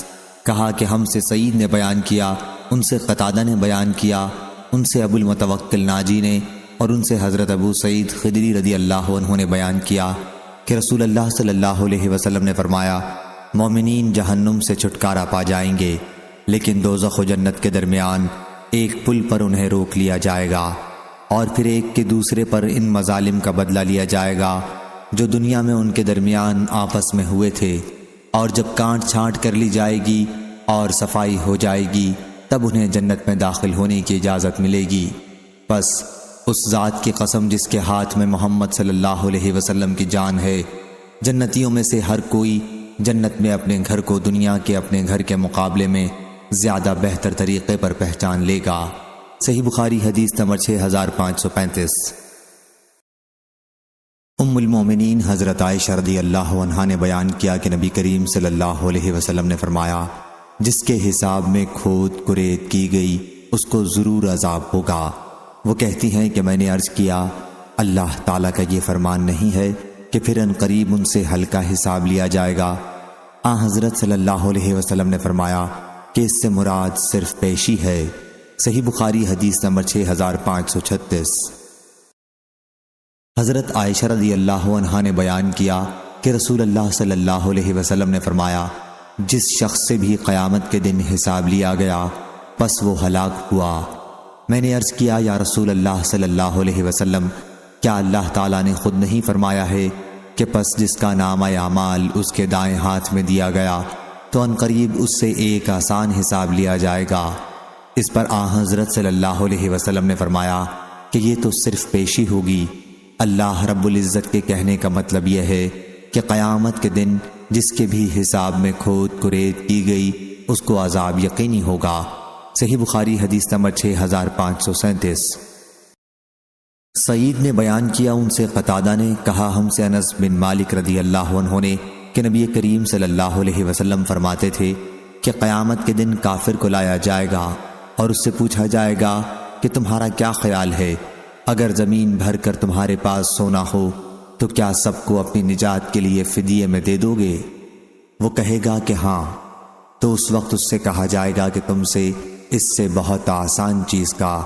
کہا کہ ہم سے سعید نے بیان کیا، ان سے قتادہ نے بیان کیا، ان سے ابو المتوکل ناجی نے اور ان سے حضرت ابو سعید خدری رضی اللہ عنہ نے بیان کیا کہ رسول اللہ صلی اللہ علیہ وسلم نے فرمایا، مومنین جہنم سے چھٹکارا پا جائیں گے، لیکن دوزخ و جنت کے درمیان ایک پل پر انہیں روک لیا جائے گا، اور پھر ایک کے دوسرے پر ان مظالم کا بدلہ لیا جائے گا جو دنیا میں ان کے درمیان آپس میں ہوئے تھے، اور جب کانٹ چھانٹ کر لی جائے گی اور صفائی ہو جائے گی تب انہیں جنت میں داخل ہونے کی اجازت ملے گی۔ بس اس ذات کی قسم جس کے ہاتھ میں محمد صلی اللہ علیہ وسلم کی جان ہے، جنتیوں میں سے ہر کوئی جنت میں اپنے گھر کو دنیا کے اپنے گھر کے مقابلے میں زیادہ بہتر طریقے پر پہچان لے گا۔ صحیح بخاری حدیث نمبر 6535۔ ام المومنین حضرت عائشہ رضی اللہ عنہا نے بیان کیا کہ نبی کریم صلی اللہ علیہ وسلم نے فرمایا، جس کے حساب میں کھود کریت کی گئی اس کو ضرور عذاب ہوگا۔ وہ کہتی ہیں کہ میں نے عرض کیا، اللہ تعالیٰ کا یہ فرمان نہیں ہے کہ پھر ان قریب ان سے ہلکا حساب لیا جائے گا؟ حضرت صلی اللہ علیہ وسلم نے فرمایا کہ اس سے مراد صرف پیشی ہے۔ صحیح بخاری حدیث نمبر 6536۔ حضرت عائشہ رضی اللہ عنہا نے بیان کیا کہ رسول اللہ صلی اللہ علیہ وسلم نے فرمایا، جس شخص سے بھی قیامت کے دن حساب لیا گیا پس وہ ہلاک ہوا۔ میں نے عرض کیا، یا رسول اللہ صلی اللہ علیہ وسلم، کیا اللہ تعالیٰ نے خود نہیں فرمایا ہے کہ پس جس کا نامہ اعمال اس کے دائیں ہاتھ میں دیا گیا تو ان قریب اس سے ایک آسان حساب لیا جائے گا؟ اس پر حضرت صلی اللہ علیہ وسلم نے فرمایا کہ یہ تو صرف پیشی ہوگی، اللہ رب العزت کے کہنے کا مطلب یہ ہے کہ قیامت کے دن جس کے بھی حساب میں کھود کریت کی گئی اس کو عذاب یقینی ہوگا۔ صحیح بخاری حدیث نمبر 6537۔ سعید نے بیان کیا، ان سے قتادہ نے کہا، ہم سے انس بن مالک رضی اللہ عنہ نے کہ نبی کریم صلی اللہ علیہ وسلم فرماتے تھے کہ قیامت کے دن کافر کو لایا جائے گا اور اس سے پوچھا جائے گا کہ تمہارا کیا خیال ہے، اگر زمین بھر کر تمہارے پاس سونا ہو تو کیا سب کو اپنی نجات کے لیے فدیے میں دے دو گے؟ وہ کہے گا کہ ہاں، تو اس وقت اس سے کہا جائے گا کہ تم سے اس سے بہت آسان چیز کا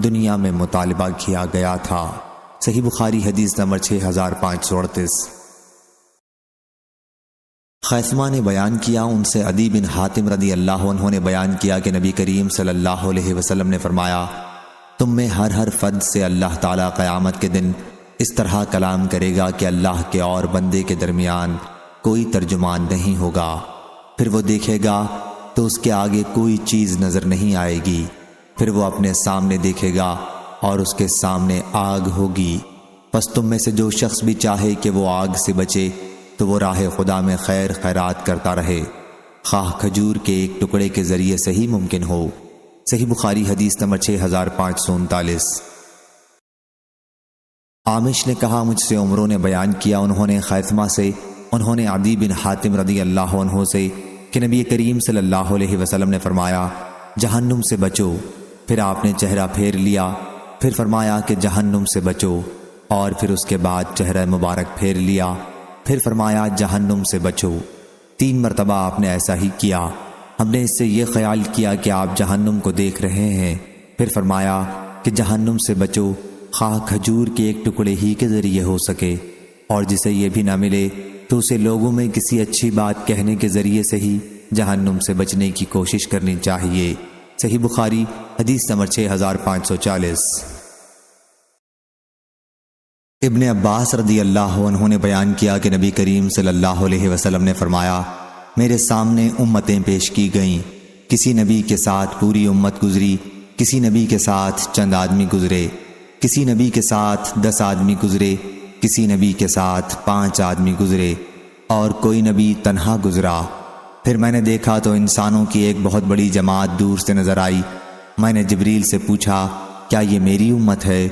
دنیا میں مطالبہ کیا گیا تھا۔ صحیح بخاری حدیث نمبر 6538۔ خیثمہ نے بیان کیا، ان سے عدی بن حاتم رضی اللہ عنہ نے بیان کیا کہ نبی کریم صلی اللہ علیہ وسلم نے فرمایا، تم میں ہر فرد سے اللہ تعالیٰ قیامت کے دن اس طرح کلام کرے گا کہ اللہ کے اور بندے کے درمیان کوئی ترجمان نہیں ہوگا۔ پھر وہ دیکھے گا تو اس کے آگے کوئی چیز نظر نہیں آئے گی، پھر وہ اپنے سامنے دیکھے گا اور اس کے سامنے آگ ہوگی۔ پس تم میں سے جو شخص بھی چاہے کہ وہ آگ سے بچے تو وہ راہ خدا میں خیر خیرات کرتا رہے، خواہ کھجور کے ایک ٹکڑے کے ذریعے سے ہی ممکن ہو۔ صحیح بخاری حدیث نمبر 6539۔ عامش نے کہا مجھ سے عمروں نے بیان کیا، انہوں نے خیثمہ سے، انہوں نے عدی بن حاتم رضی اللہ عنہ سے کہ نبی کریم صلی اللہ علیہ وسلم نے فرمایا جہنم سے بچو۔ پھر آپ نے چہرہ پھیر لیا، پھر فرمایا کہ جہنم سے بچو، اور پھر اس کے بعد چہرہ مبارک پھیر لیا، پھر فرمایا جہنم سے بچو۔ 3 مرتبہ آپ نے ایسا ہی کیا۔ ہم نے اس سے یہ خیال کیا کہ آپ جہنم کو دیکھ رہے ہیں، پھر فرمایا کہ جہنم سے بچو، خواہ کھجور کے ایک ٹکڑے ہی کے ذریعے ہو سکے، اور جسے یہ بھی نہ ملے تو اسے لوگوں میں کسی اچھی بات کہنے کے ذریعے سے ہی جہنم سے بچنے کی کوشش کرنی چاہیے۔ صحیح بخاری حدیث نمبر 6540۔ ابن عباس رضی اللہ عنہ نے بیان کیا کہ نبی کریم صلی اللہ علیہ وسلم نے فرمایا میرے سامنے امتیں پیش کی گئیں، کسی نبی کے ساتھ پوری امت گزری، کسی نبی کے ساتھ چند آدمی گزرے، کسی نبی کے ساتھ 10 آدمی گزرے، کسی نبی کے ساتھ 5 آدمی گزرے، اور کوئی نبی تنہا گزرا۔ پھر میں نے دیکھا تو انسانوں کی ایک بہت بڑی جماعت دور سے نظر آئی۔ میں نے جبریل سے پوچھا کیا یہ میری امت ہے؟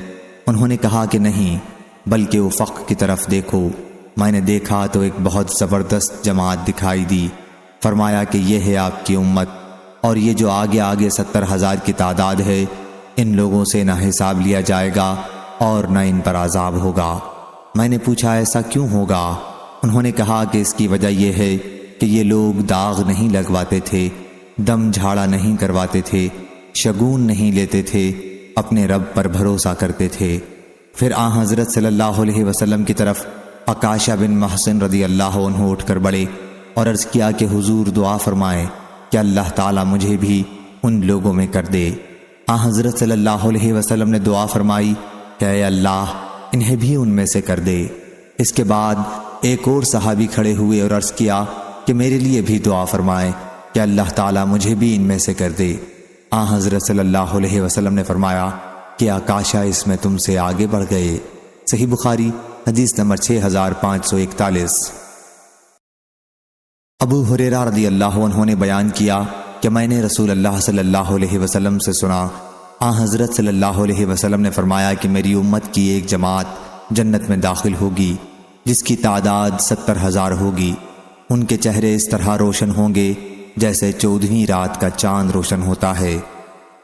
انہوں نے کہا کہ نہیں، بلکہ افق کی طرف دیکھو۔ میں نے دیکھا تو ایک بہت زبردست جماعت دکھائی دی۔ فرمایا کہ یہ ہے آپ کی امت، اور یہ جو آگے آگے 70,000 کی تعداد ہے، ان لوگوں سے نہ حساب لیا جائے گا اور نہ ان پر عذاب ہوگا۔ میں نے پوچھا ایسا کیوں ہوگا؟ انہوں نے کہا کہ اس کی وجہ یہ ہے کہ یہ لوگ داغ نہیں لگواتے تھے، دم جھاڑا نہیں کرواتے تھے، شگون نہیں لیتے تھے، اپنے رب پر بھروسہ کرتے تھے۔ پھر حضرت صلی اللہ علیہ وسلم کی طرف عکاشہ بن محسن رضی اللہ عنہ اٹھ کر بڑھے اور عرض کیا کہ حضور دعا فرمائیں کہ اللہ تعالیٰ مجھے بھی ان لوگوں میں کر دے۔ حضرت صلی اللہ علیہ وسلم نے دعا فرمائی کہ اے اللہ انہیں بھی ان میں سے کر دے۔ اس کے بعد ایک اور صحابی کھڑے ہوئے اور عرض کیا کہ میرے لیے بھی دعا فرمائیں کہ اللہ تعالیٰ مجھے بھی ان میں سے کر دے۔ حضرت صلی اللہ علیہ وسلم نے فرمایا کہ عکاشہ اس میں تم سے آگے بڑھ گئے۔ صحیح بخاری حدیث نمبر 6541۔ ابو ہریرہ رضی اللہ عنہ نے بیان کیا کہ میں نے رسول اللہ صلی اللہ علیہ وسلم سے سنا، حضرت صلی اللہ علیہ وسلم نے فرمایا کہ میری امت کی ایک جماعت جنت میں داخل ہوگی جس کی تعداد 70,000 ہوگی۔ ان کے چہرے اس طرح روشن ہوں گے جیسے 14ویں رات کا چاند روشن ہوتا ہے۔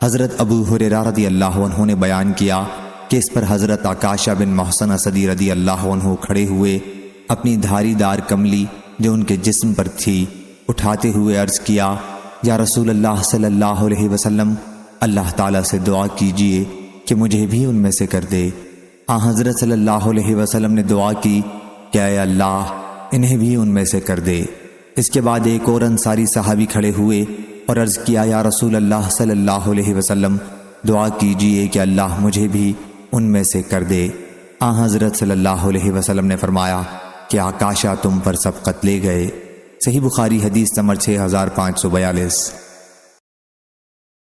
حضرت ابو ہریرہ رضی اللہ عنہ نے بیان کیا کہ اس پر حضرت عکاشہ بن محسن اسدی رضی اللہ عنہ کھڑے ہوئے، اپنی دھاری دار کملی جو ان کے جسم پر تھی اٹھاتے ہوئے عرض کیا یا رسول اللہ صلی اللہ علیہ وسلم اللہ تعالیٰ سے دعا کیجئے کہ مجھے بھی ان میں سے کر دے۔ حضرت صلی اللہ علیہ وسلم نے دعا کی کہ اے اللہ انہیں بھی ان میں سے کر دے۔ اس کے بعد ایک اور انصاری صحابی کھڑے ہوئے اور عرض کیا یا رسول اللہ صلی اللہ علیہ وسلم دعا کیجئے کہ اللہ مجھے بھی ان میں سے کر دے۔ حضرت صلی اللہ علیہ وسلم نے فرمایا کہ عکاشہ تم پر سبقت لے گئے۔ صحیح بخاری حدیث نمبر 6542۔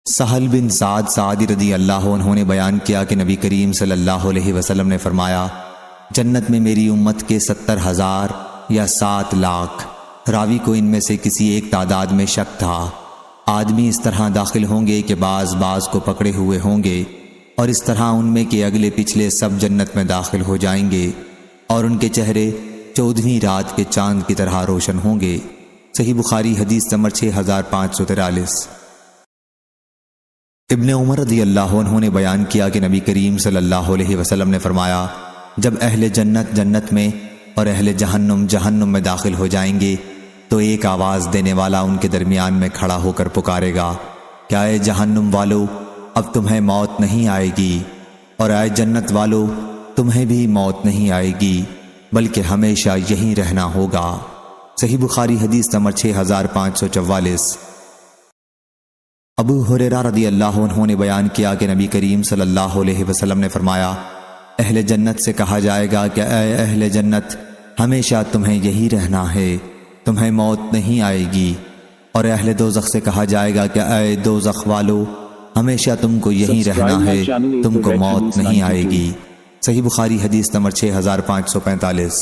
سہل بن سعد سعدی رضی اللہ عنہ نے بیان کیا کہ نبی کریم صلی اللہ علیہ وسلم نے فرمایا جنت میں میری امت کے 70,000 یا 7 لاکھ، راوی کو ان میں سے کسی ایک تعداد میں شک تھا، آدمی اس طرح داخل ہوں گے کہ بعض کو پکڑے ہوئے ہوں گے، اور اس طرح ان میں کہ اگلے پچھلے سب جنت میں داخل ہو جائیں گے، اور ان کے چہرے 14ویں رات کے چاند کی طرح روشن ہوں گے۔ صحیح بخاری حدیث نمبر 6543۔ ابن عمر رضی اللہ عنہ نے بیان کیا کہ نبی کریم صلی اللہ علیہ وسلم نے فرمایا جب اہل جنت جنت میں اور اہل جہنم جہنم میں داخل ہو جائیں گے تو ایک آواز دینے والا ان کے درمیان میں کھڑا ہو کر پکارے گا کہ اے جہنم والو اب تمہیں موت نہیں آئے گی، اور اے جنت والو تمہیں بھی موت نہیں آئے گی بلکہ ہمیشہ یہیں رہنا ہوگا۔ صحیح بخاری حدیث نمبر 6544۔ ابو ہریرہ رضی اللہ عنہ نے بیان کیا کہ نبی کریم صلی اللہ علیہ وسلم نے فرمایا اہل جنت سے کہا جائے گا کہ اے اہل جنت ہمیشہ تمہیں یہی رہنا ہے، تمہیں موت نہیں آئے گی، اور اہل دوزخ سے کہا جائے گا کہ اے دوزخ والو ہمیشہ تم کو یہیں رہنا ہے، تم کو موت نہیں آئے گی۔ صحیح بخاری حدیث نمبر 6545۔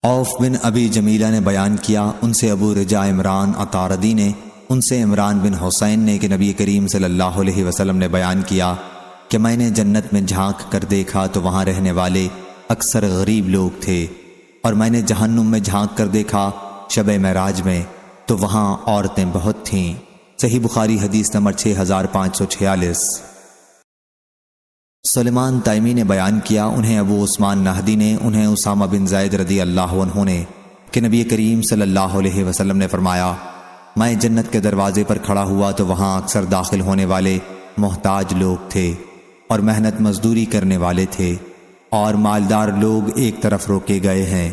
عوف بن ابی جمیلہ نے بیان کیا، ان سے ابو رجا عمران عطاردی نے، ان سے عمران بن حسین نے کہ نبی کریم صلی اللہ علیہ وسلم نے بیان کیا کہ میں نے جنت میں جھانک کر دیکھا تو وہاں رہنے والے اکثر غریب لوگ تھے، اور میں نے جہنم میں جھانک کر دیکھا شب معراج میں تو وہاں عورتیں بہت تھیں۔ صحیح بخاری حدیث نمبر 6546۔ سلیمان تیمی نے بیان کیا، انہیں ابو عثمان نہدی نے، انہیں اسامہ بن زید رضی اللہ عنہ نے کہ نبی کریم صلی اللہ علیہ وسلم نے فرمایا، میں جنت کے دروازے پر کھڑا ہوا تو وہاں اکثر داخل ہونے والے محتاج لوگ تھے اور محنت مزدوری کرنے والے تھے، اور مالدار لوگ ایک طرف روکے گئے ہیں،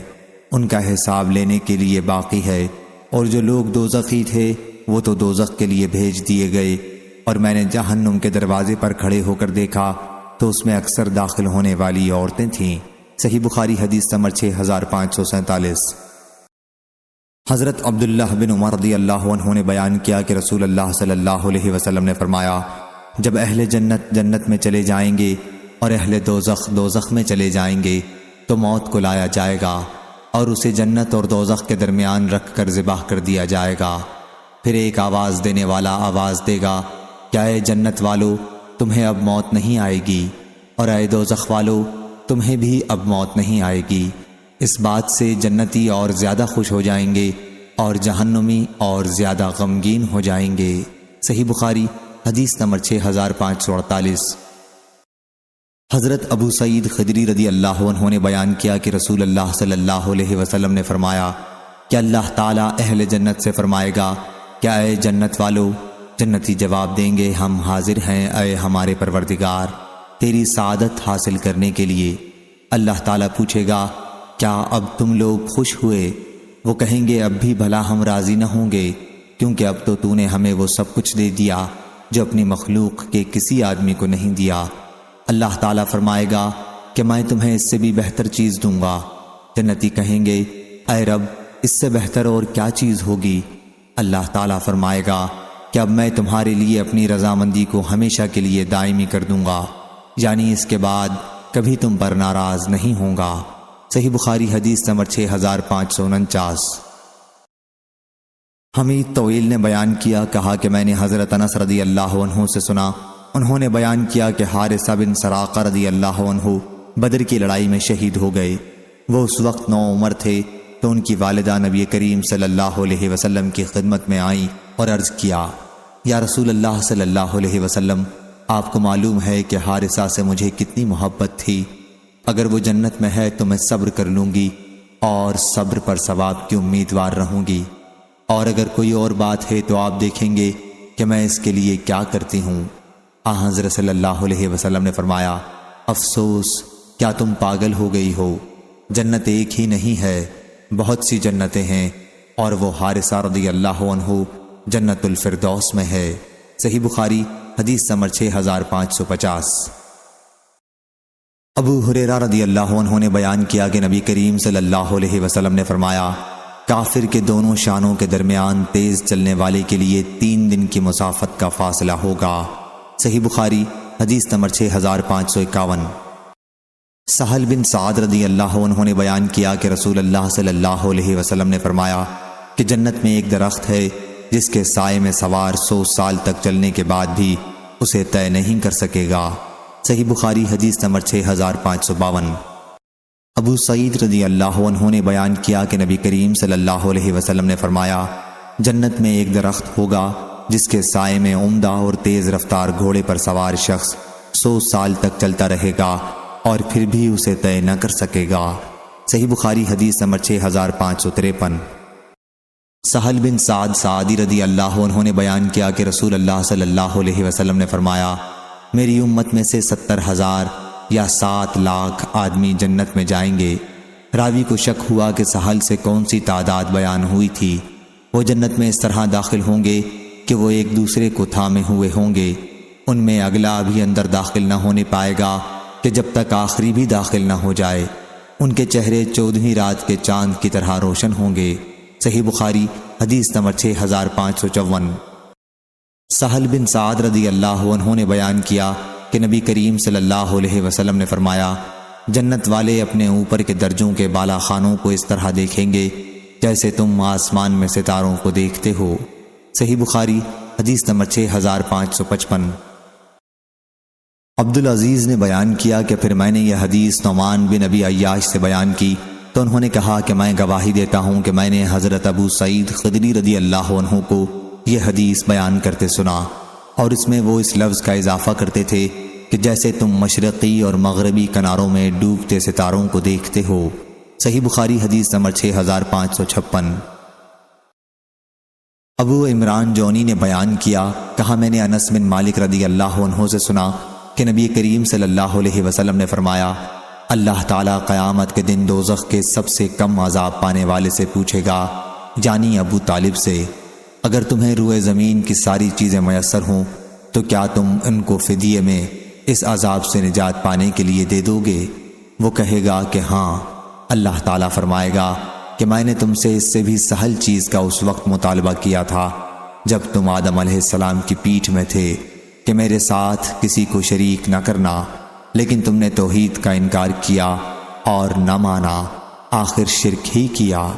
ان کا حساب لینے کے لیے باقی ہے، اور جو لوگ دوزخی تھے وہ تو دوزخ کے لیے بھیج دیے گئے۔ اور میں نے جہنم کے دروازے پر کھڑے ہو کر دیکھا تو اس میں اکثر داخل ہونے والی عورتیں تھیں۔ صحیح بخاری حدیث نمبر 6547۔ حضرت عبداللہ بن عمر رضی اللہ عنہ نے بیان کیا کہ رسول اللہ صلی اللہ علیہ وسلم نے فرمایا، جب اہل جنت جنت میں چلے جائیں گے اور اہل دوزخ دوزخ میں چلے جائیں گے تو موت کو لایا جائے گا اور اسے جنت اور دوزخ کے درمیان رکھ کر ذبح کر دیا جائے گا۔ پھر ایک آواز دینے والا آواز دے گا، کیا اے جنت والو تمہیں اب موت نہیں آئے گی، اور اے دوزخ والو تمہیں بھی اب موت نہیں آئے گی۔ اس بات سے جنتی اور زیادہ خوش ہو جائیں گے اور جہنمی اور زیادہ غمگین ہو جائیں گے۔ صحیح بخاری حدیث نمبر 6548۔ حضرت ابو سعید خدری رضی اللہ عنہ نے بیان کیا کہ رسول اللہ صلی اللہ علیہ وسلم نے فرمایا کہ اللہ تعالیٰ اہل جنت سے فرمائے گا، کیا اے جنت والو؟ جنتی جواب دیں گے، ہم حاضر ہیں اے ہمارے پروردگار تیری سعادت حاصل کرنے کے لیے۔ اللہ تعالیٰ پوچھے گا، کیا اب تم لوگ خوش ہوئے؟ وہ کہیں گے، اب بھی بھلا ہم راضی نہ ہوں گے، کیونکہ اب تو نے ہمیں وہ سب کچھ دے دیا جو اپنی مخلوق کے کسی آدمی کو نہیں دیا۔ اللہ تعالیٰ فرمائے گا کہ میں تمہیں اس سے بھی بہتر چیز دوں گا۔ جنتی کہیں گے، اے رب اس سے بہتر اور کیا چیز ہوگی؟ اللہ تعالیٰ فرمائے گا کہ اب میں تمہارے لیے اپنی رضامندی کو ہمیشہ کے لیے دائمی کر دوں گا، یعنی اس کے بعد کبھی تم پر ناراض نہیں ہوں گا۔ صحیح بخاری حدیث نمبر 6549۔ حمید طویل نے بیان کیا، کہا کہ میں نے حضرت انس رضی اللہ عنہ سے سنا، انہوں نے بیان کیا کہ حارثہ بن سراقہ رضی اللہ عنہ بدر کی لڑائی میں شہید ہو گئے۔ وہ اس وقت نوعمر تھے تو ان کی والدہ نبی کریم صلی اللہ علیہ وسلم کی خدمت میں آئیں اور عرض کیا، یا رسول اللہ صلی اللہ علیہ وسلم، آپ کو معلوم ہے کہ حارثہ سے مجھے کتنی محبت تھی، اگر وہ جنت میں ہے تو میں صبر کر لوں گی اور صبر پر ثواب کی امیدوار رہوں گی، اور اگر کوئی اور بات ہے تو آپ دیکھیں گے کہ میں اس کے لیے کیا کرتی ہوں۔ حضرت صلی اللہ علیہ وسلم نے فرمایا، افسوس، کیا تم پاگل ہو گئی ہو؟ جنت ایک ہی نہیں ہے، بہت سی جنتیں ہیں، اور وہ حارثہ رضی اللہ عنہ جنت الفردوس میں ہے۔ صحیح بخاری حدیث نمبر 6550۔ ابو ہریرہ رضی اللہ عنہ نے بیان کیا کہ نبی کریم صلی اللہ علیہ وسلم نے فرمایا، کافر کے دونوں شانوں کے درمیان تیز چلنے والے کے لیے 3 دن کی مسافت کا فاصلہ ہوگا۔ صحیح بخاری حدیث نمبر 6551۔ سہل بن سعد رضی اللہ عنہ نے بیان کیا کہ رسول اللہ صلی اللہ علیہ وسلم نے فرمایا کہ جنت میں ایک درخت ہے جس کے سائے میں سوار 100 سال تک چلنے کے بعد بھی اسے طے نہیں کر سکے گا۔ صحیح بخاری حدیث نمبر 6552۔ ابو سعید رضی اللہ عنہ نے بیان کیا کہ نبی کریم صلی اللہ علیہ وسلم نے فرمایا، جنت میں ایک درخت ہوگا جس کے سائے میں عمدہ اور تیز رفتار گھوڑے پر سوار شخص 100 سال تک چلتا رہے گا اور پھر بھی اسے طے نہ کر سکے گا۔ صحیح بخاری حدیث نمبر 6553۔ سہل بن سعد سعدی رضی اللہ عنہ نے بیان کیا کہ رسول اللہ صلی اللہ علیہ وسلم نے فرمایا، میری امت میں سے 70,000 یا 7 لاکھ آدمی جنت میں جائیں گے۔ راوی کو شک ہوا کہ سہل سے کون سی تعداد بیان ہوئی تھی۔ وہ جنت میں اس طرح داخل ہوں گے کہ وہ ایک دوسرے کو تھامے ہوئے ہوں گے، ان میں اگلا بھی اندر داخل نہ ہونے پائے گا کہ جب تک آخری بھی داخل نہ ہو جائے۔ ان کے چہرے 14ویں رات کے چاند کی طرح روشن ہوں گے۔ صحیح بخاری حدیث نمبر 6554۔ سہل بن سعد رضی اللہ عنہ نے بیان کیا کہ نبی کریم صلی اللہ علیہ وسلم نے فرمایا، جنت والے اپنے اوپر کے درجوں کے بالا خانوں کو اس طرح دیکھیں گے جیسے تم آسمان میں ستاروں کو دیکھتے ہو۔ صحیح بخاری حدیث نمبر 6555۔ عبدالعزیز نے بیان کیا کہ پھر میں نے یہ حدیث نعمان بن ابی عیاش سے بیان کی تو انہوں نے کہا کہ میں گواہی دیتا ہوں کہ میں نے حضرت ابو سعید خدری رضی اللہ عنہ کو یہ حدیث بیان کرتے سنا، اور اس میں وہ اس لفظ کا اضافہ کرتے تھے کہ جیسے تم مشرقی اور مغربی کناروں میں ڈوبتے ستاروں کو دیکھتے ہو۔ صحیح بخاری حدیث نمبر 6556۔ ابو عمران جونی نے بیان کیا، کہا میں نے انس بن مالک رضی اللہ عنہ سے سنا کہ نبی کریم صلی اللہ علیہ وسلم نے فرمایا، اللہ تعالیٰ قیامت کے دن دوزخ کے سب سے کم عذاب پانے والے سے پوچھے گا، یعنی ابو طالب سے، اگر تمہیں روئے زمین کی ساری چیزیں میسر ہوں تو کیا تم ان کو فدیے میں اس عذاب سے نجات پانے کے لیے دے دو گے؟ وہ کہے گا کہ ہاں۔ اللہ تعالیٰ فرمائے گا کہ میں نے تم سے اس سے بھی سہل چیز کا اس وقت مطالبہ کیا تھا جب تم آدم علیہ السلام کی پیٹھ میں تھے کہ میرے ساتھ کسی کو شریک نہ کرنا، لیکن تم نے توحید کا انکار کیا اور نہ مانا، آخر شرک ہی کیا۔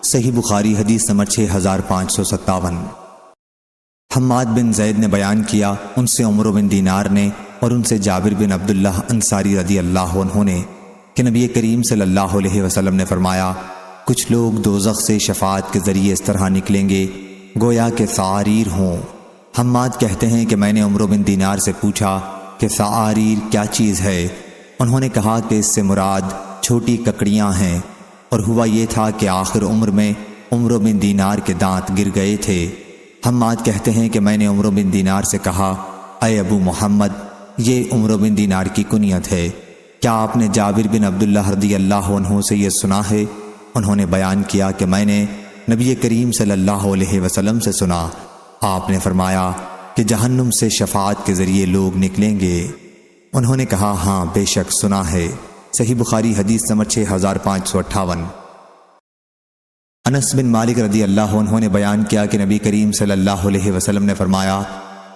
صحیح بخاری حدیث نمبر 6557۔ حماد بن زید نے بیان کیا، ان سے عمر بن دینار نے اور ان سے جابر بن عبداللہ انصاری رضی اللہ عنہ نے کہ نبی کریم صلی اللہ علیہ وسلم نے فرمایا، کچھ لوگ دوزخ سے شفاعت کے ذریعے اس طرح نکلیں گے گویا کہ ثعاریر ہوں۔ حماد کہتے ہیں کہ میں نے عمر بن دینار سے پوچھا کہ ثعاریر کیا چیز ہے؟ انہوں نے کہا کہ اس سے مراد چھوٹی ککڑیاں ہیں، اور ہوا یہ تھا کہ آخر عمر میں عمر بن دینار کے دانت گر گئے تھے۔ حماد کہتے ہیں کہ میں نے عمر بن دینار سے کہا، اے ابو محمد، یہ عمر بن دینار کی کنیت ہے، کیا آپ نے جابر بن عبداللہ رضی اللہ عنہ سے یہ سنا ہے؟ انہوں نے بیان کیا کہ میں نے نبی کریم صلی اللہ علیہ وسلم سے سنا، آپ نے فرمایا کہ جہنم سے شفاعت کے ذریعے لوگ نکلیں گے۔ انہوں نے کہا ہاں بے شک سنا ہے۔ صحیح بخاری حدیث نمبر 6558۔ انس بن مالک رضی اللہ عنہ نے بیان کیا کہ نبی کریم صلی اللہ علیہ وسلم نے فرمایا،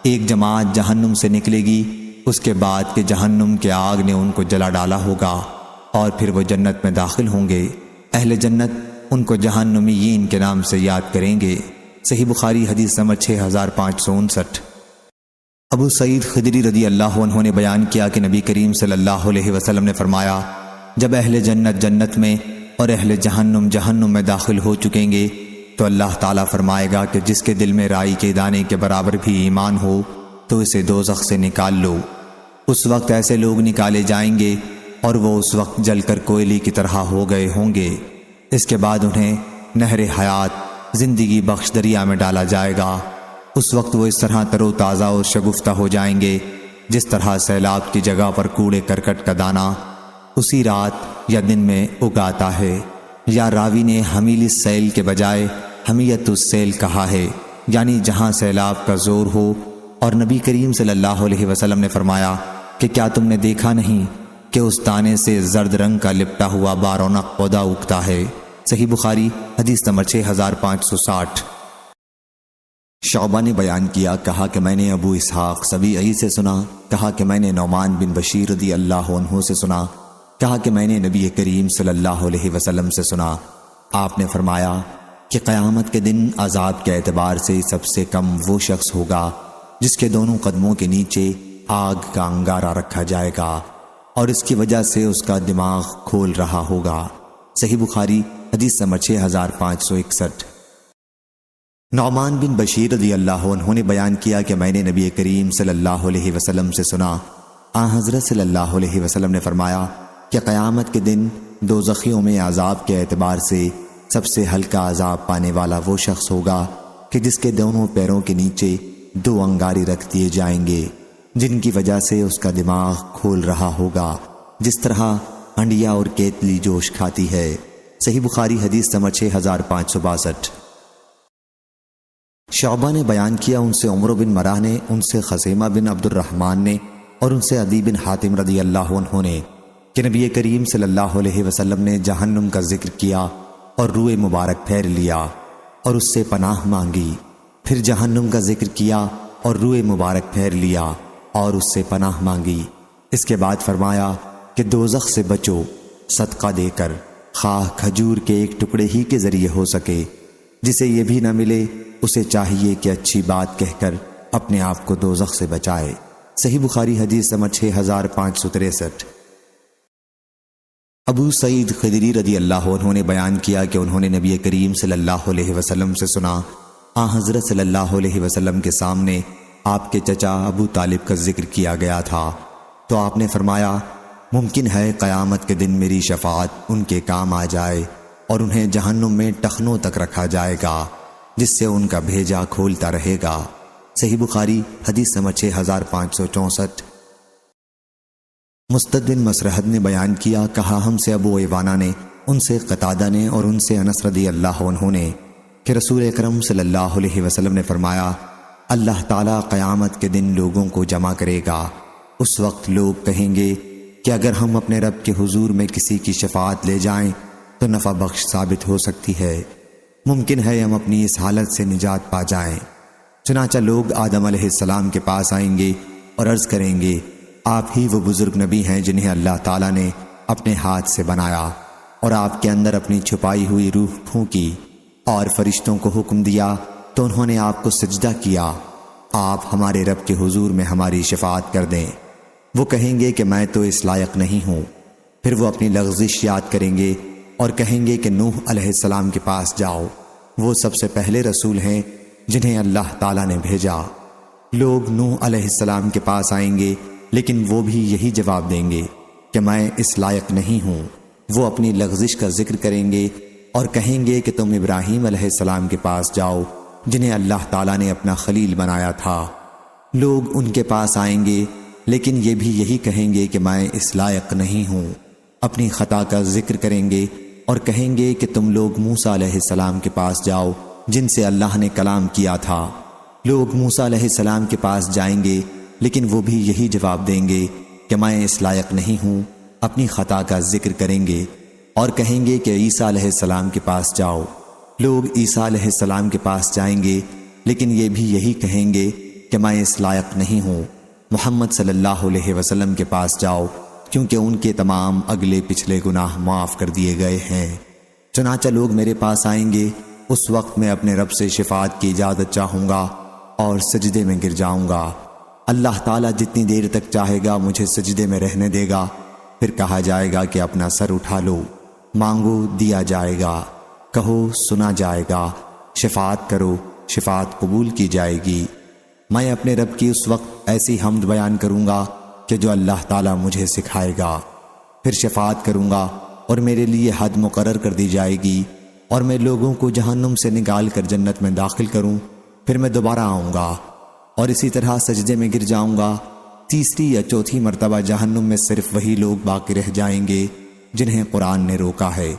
ایک جماعت جہنم سے نکلے گی، اس کے بعد کہ جہنم کے آگ نے ان کو جلا ڈالا ہوگا، اور پھر وہ جنت میں داخل ہوں گے۔ اہل جنت ان کو جہنمیین کے نام سے یاد کریں گے۔ صحیح بخاری حدیث نمبر 6559۔ ابو سعید خدری رضی اللہ عنہ نے بیان کیا کہ نبی کریم صلی اللہ علیہ وسلم نے فرمایا، جب اہل جنت جنت میں اور اہل جہنم جہنم میں داخل ہو چکیں گے تو اللہ تعالیٰ فرمائے گا کہ جس کے دل میں رائی کے دانے کے برابر بھی ایمان ہو تو اسے دوزخ سے نکال لو۔ اس وقت ایسے لوگ نکالے جائیں گے اور وہ اس وقت جل کر کوئلے کی طرح ہو گئے ہوں گے۔ اس کے بعد انہیں نہر حیات زندگی بخش دریا میں ڈالا جائے گا۔ اس وقت وہ اس طرح تر و تازہ اور شگفتہ ہو جائیں گے جس طرح سیلاب کی جگہ پر کوڑے کرکٹ کا دانہ اسی رات یا دن میں اگاتا ہے۔ یا راوی نے حمیل السیل کے بجائے حمیت السیل کہا ہے، یعنی جہاں سیلاب کا زور ہو۔ اور نبی کریم صلی اللہ علیہ وسلم نے فرمایا کہ کیا تم نے دیکھا نہیں کہ اس دانے سے زرد رنگ کا لپٹا ہوا بارونق پودا اگتا ہے؟ صحیح بخاری حدیث نمبر 6560۔ شعبہ نے بیان کیا، کہا کہ میں نے ابو اسحاق سبیعی سے سنا، کہا کہ میں نے نعمان بن بشیر رضی اللہ عنہ سے سنا، کہا کہ میں نے نبی کریم صلی اللہ علیہ وسلم سے سنا، آپ نے فرمایا کہ قیامت کے دن عذاب کے اعتبار سے سب سے کم وہ شخص ہوگا جس کے دونوں قدموں کے نیچے آگ کا انگارہ رکھا جائے گا اور اس کی وجہ سے اس کا دماغ کھول رہا ہوگا۔ صحیح بخاری حدیث نمبر 6561۔ نعمان بن بشیر رضی اللہ عنہ نے بیان کیا کہ میں نے نبی کریم صلی اللہ علیہ وسلم سے سنا، حضرت صلی اللہ علیہ وسلم نے فرمایا کہ قیامت کے دن دوزخیوں میں عذاب کے اعتبار سے سب سے ہلکا عذاب پانے والا وہ شخص ہوگا کہ جس کے دونوں پیروں کے نیچے 2 انگاری رکھ دیے جائیں گے جن کی وجہ سے اس کا دماغ کھول رہا ہوگا جس طرح ہنڈیا اور کیتلی جوش کھاتی ہے۔ صحیح بخاری حدیث نمبر 6562۔ شعبہ نے بیان کیا، ان سے عمر بن مرہ نے، ان سے خزیمہ بن عبد الرحمن نے اور ان سے عدی بن حاتم رضی اللہ عنہ نے کہ نبی کریم صلی اللہ علیہ وسلم نے جہنم کا ذکر کیا اور روئے مبارک پھیر لیا اور اس سے پناہ مانگی، پھر جہنم کا ذکر کیا، اور روئے مبارک پھیر لیا اور اس سے پناہ مانگی۔ اس کے بعد فرمایا کہ دوزخ سے بچو صدقہ دے کر، خواہ کھجور کے ایک ٹکڑے ہی کے ذریعے ہو سکے۔ جسے یہ بھی نہ ملے اسے چاہیے کہ اچھی بات کہہ کر اپنے آپ کو دوزخ سے بچائے۔ صحیح بخاری حدیث نمبر 6563۔ ابو سعید خدری رضی اللہ عنہ نے بیان کیا کہ انہوں نے نبی کریم صلی اللہ علیہ وسلم سے سنا، حضرت صلی اللہ علیہ وسلم کے سامنے آپ کے چچا ابو طالب کا ذکر کیا گیا تھا، تو آپ نے فرمایا ممکن ہے قیامت کے دن میری شفاعت ان کے کام آ جائے اور انہیں جہنم میں ٹخنوں تک رکھا جائے گا جس سے ان کا بھیجا کھولتا رہے گا۔ صحیح بخاری حدیث نمبر 6564۔ مستد بن مسرحد نے بیان کیا، کہا ہم سے ابو ایوانہ نے، ان سے قتادہ نے اور ان سے انس رضی اللہ عنہ نے کہ رسول اکرم صلی اللہ علیہ وسلم نے فرمایا اللہ تعالیٰ قیامت کے دن لوگوں کو جمع کرے گا۔ اس وقت لوگ کہیں گے کہ اگر ہم اپنے رب کے حضور میں کسی کی شفاعت لے جائیں تو نفع بخش ثابت ہو سکتی ہے، ممکن ہے ہم اپنی اس حالت سے نجات پا جائیں۔ چنانچہ لوگ آدم علیہ السلام کے پاس آئیں گے اور عرض کریں گے آپ ہی وہ بزرگ نبی ہیں جنہیں اللہ تعالیٰ نے اپنے ہاتھ سے بنایا اور آپ کے اندر اپنی چھپائی ہوئی روح پھونکی اور فرشتوں کو حکم دیا تو انہوں نے آپ کو سجدہ کیا، آپ ہمارے رب کے حضور میں ہماری شفاعت کر دیں۔ وہ کہیں گے کہ میں تو اس لائق نہیں ہوں۔ پھر وہ اپنی لغزش یاد کریں گے اور کہیں گے کہ نوح علیہ السلام کے پاس جاؤ، وہ سب سے پہلے رسول ہیں جنہیں اللہ تعالیٰ نے بھیجا۔ لوگ نوح علیہ السلام کے پاس آئیں گے لیکن وہ بھی یہی جواب دیں گے کہ میں اس لائق نہیں ہوں۔ وہ اپنی لغزش کا ذکر کریں گے اور کہیں گے کہ تم ابراہیم علیہ السلام کے پاس جاؤ جنہیں اللہ تعالیٰ نے اپنا خلیل بنایا تھا۔ لوگ ان کے پاس آئیں گے لیکن یہ بھی یہی کہیں گے کہ میں اس لائق نہیں ہوں۔ اپنی خطا کا ذکر کریں گے اور کہیں گے کہ تم لوگ موسیٰ علیہ السلام کے پاس جاؤ جن سے اللہ نے کلام کیا تھا۔ لوگ موسیٰ علیہ السلام کے پاس جائیں گے لیکن وہ بھی یہی جواب دیں گے کہ میں اس لائق نہیں ہوں۔ اپنی خطا کا ذکر کریں گے اور کہیں گے کہ عیسیٰ علیہ السلام کے پاس جاؤ۔ لوگ عیسیٰ علیہ السلام کے پاس جائیں گے لیکن یہ بھی یہی کہیں گے کہ میں اس لائق نہیں ہوں۔ محمد صلی اللہ علیہ وسلم کے پاس جاؤ کیونکہ ان کے تمام اگلے پچھلے گناہ معاف کر دیے گئے ہیں۔ چنانچہ لوگ میرے پاس آئیں گے، اس وقت میں اپنے رب سے شفاعت کی اجازت چاہوں گا اور سجدے میں گر جاؤں گا۔ اللہ تعالیٰ جتنی دیر تک چاہے گا مجھے سجدے میں رہنے دے گا۔ پھر کہا جائے گا کہ اپنا سر اٹھا لو، مانگو دیا جائے گا، کہو سنا جائے گا، شفاعت کرو شفاعت قبول کی جائے گی۔ میں اپنے رب کی اس وقت ایسی حمد بیان کروں گا کہ جو اللہ تعالیٰ مجھے سکھائے گا۔ پھر شفاعت کروں گا اور میرے لیے حد مقرر کر دی جائے گی اور میں لوگوں کو جہنم سے نکال کر جنت میں داخل کروں۔ پھر میں دوبارہ آؤں گا اور اسی طرح سجدے میں گر جاؤں گا۔ تیسری یا چوتھی مرتبہ جہنم میں صرف وہی لوگ باقی رہ جائیں گے جنہیں قرآن نے روکا ہے،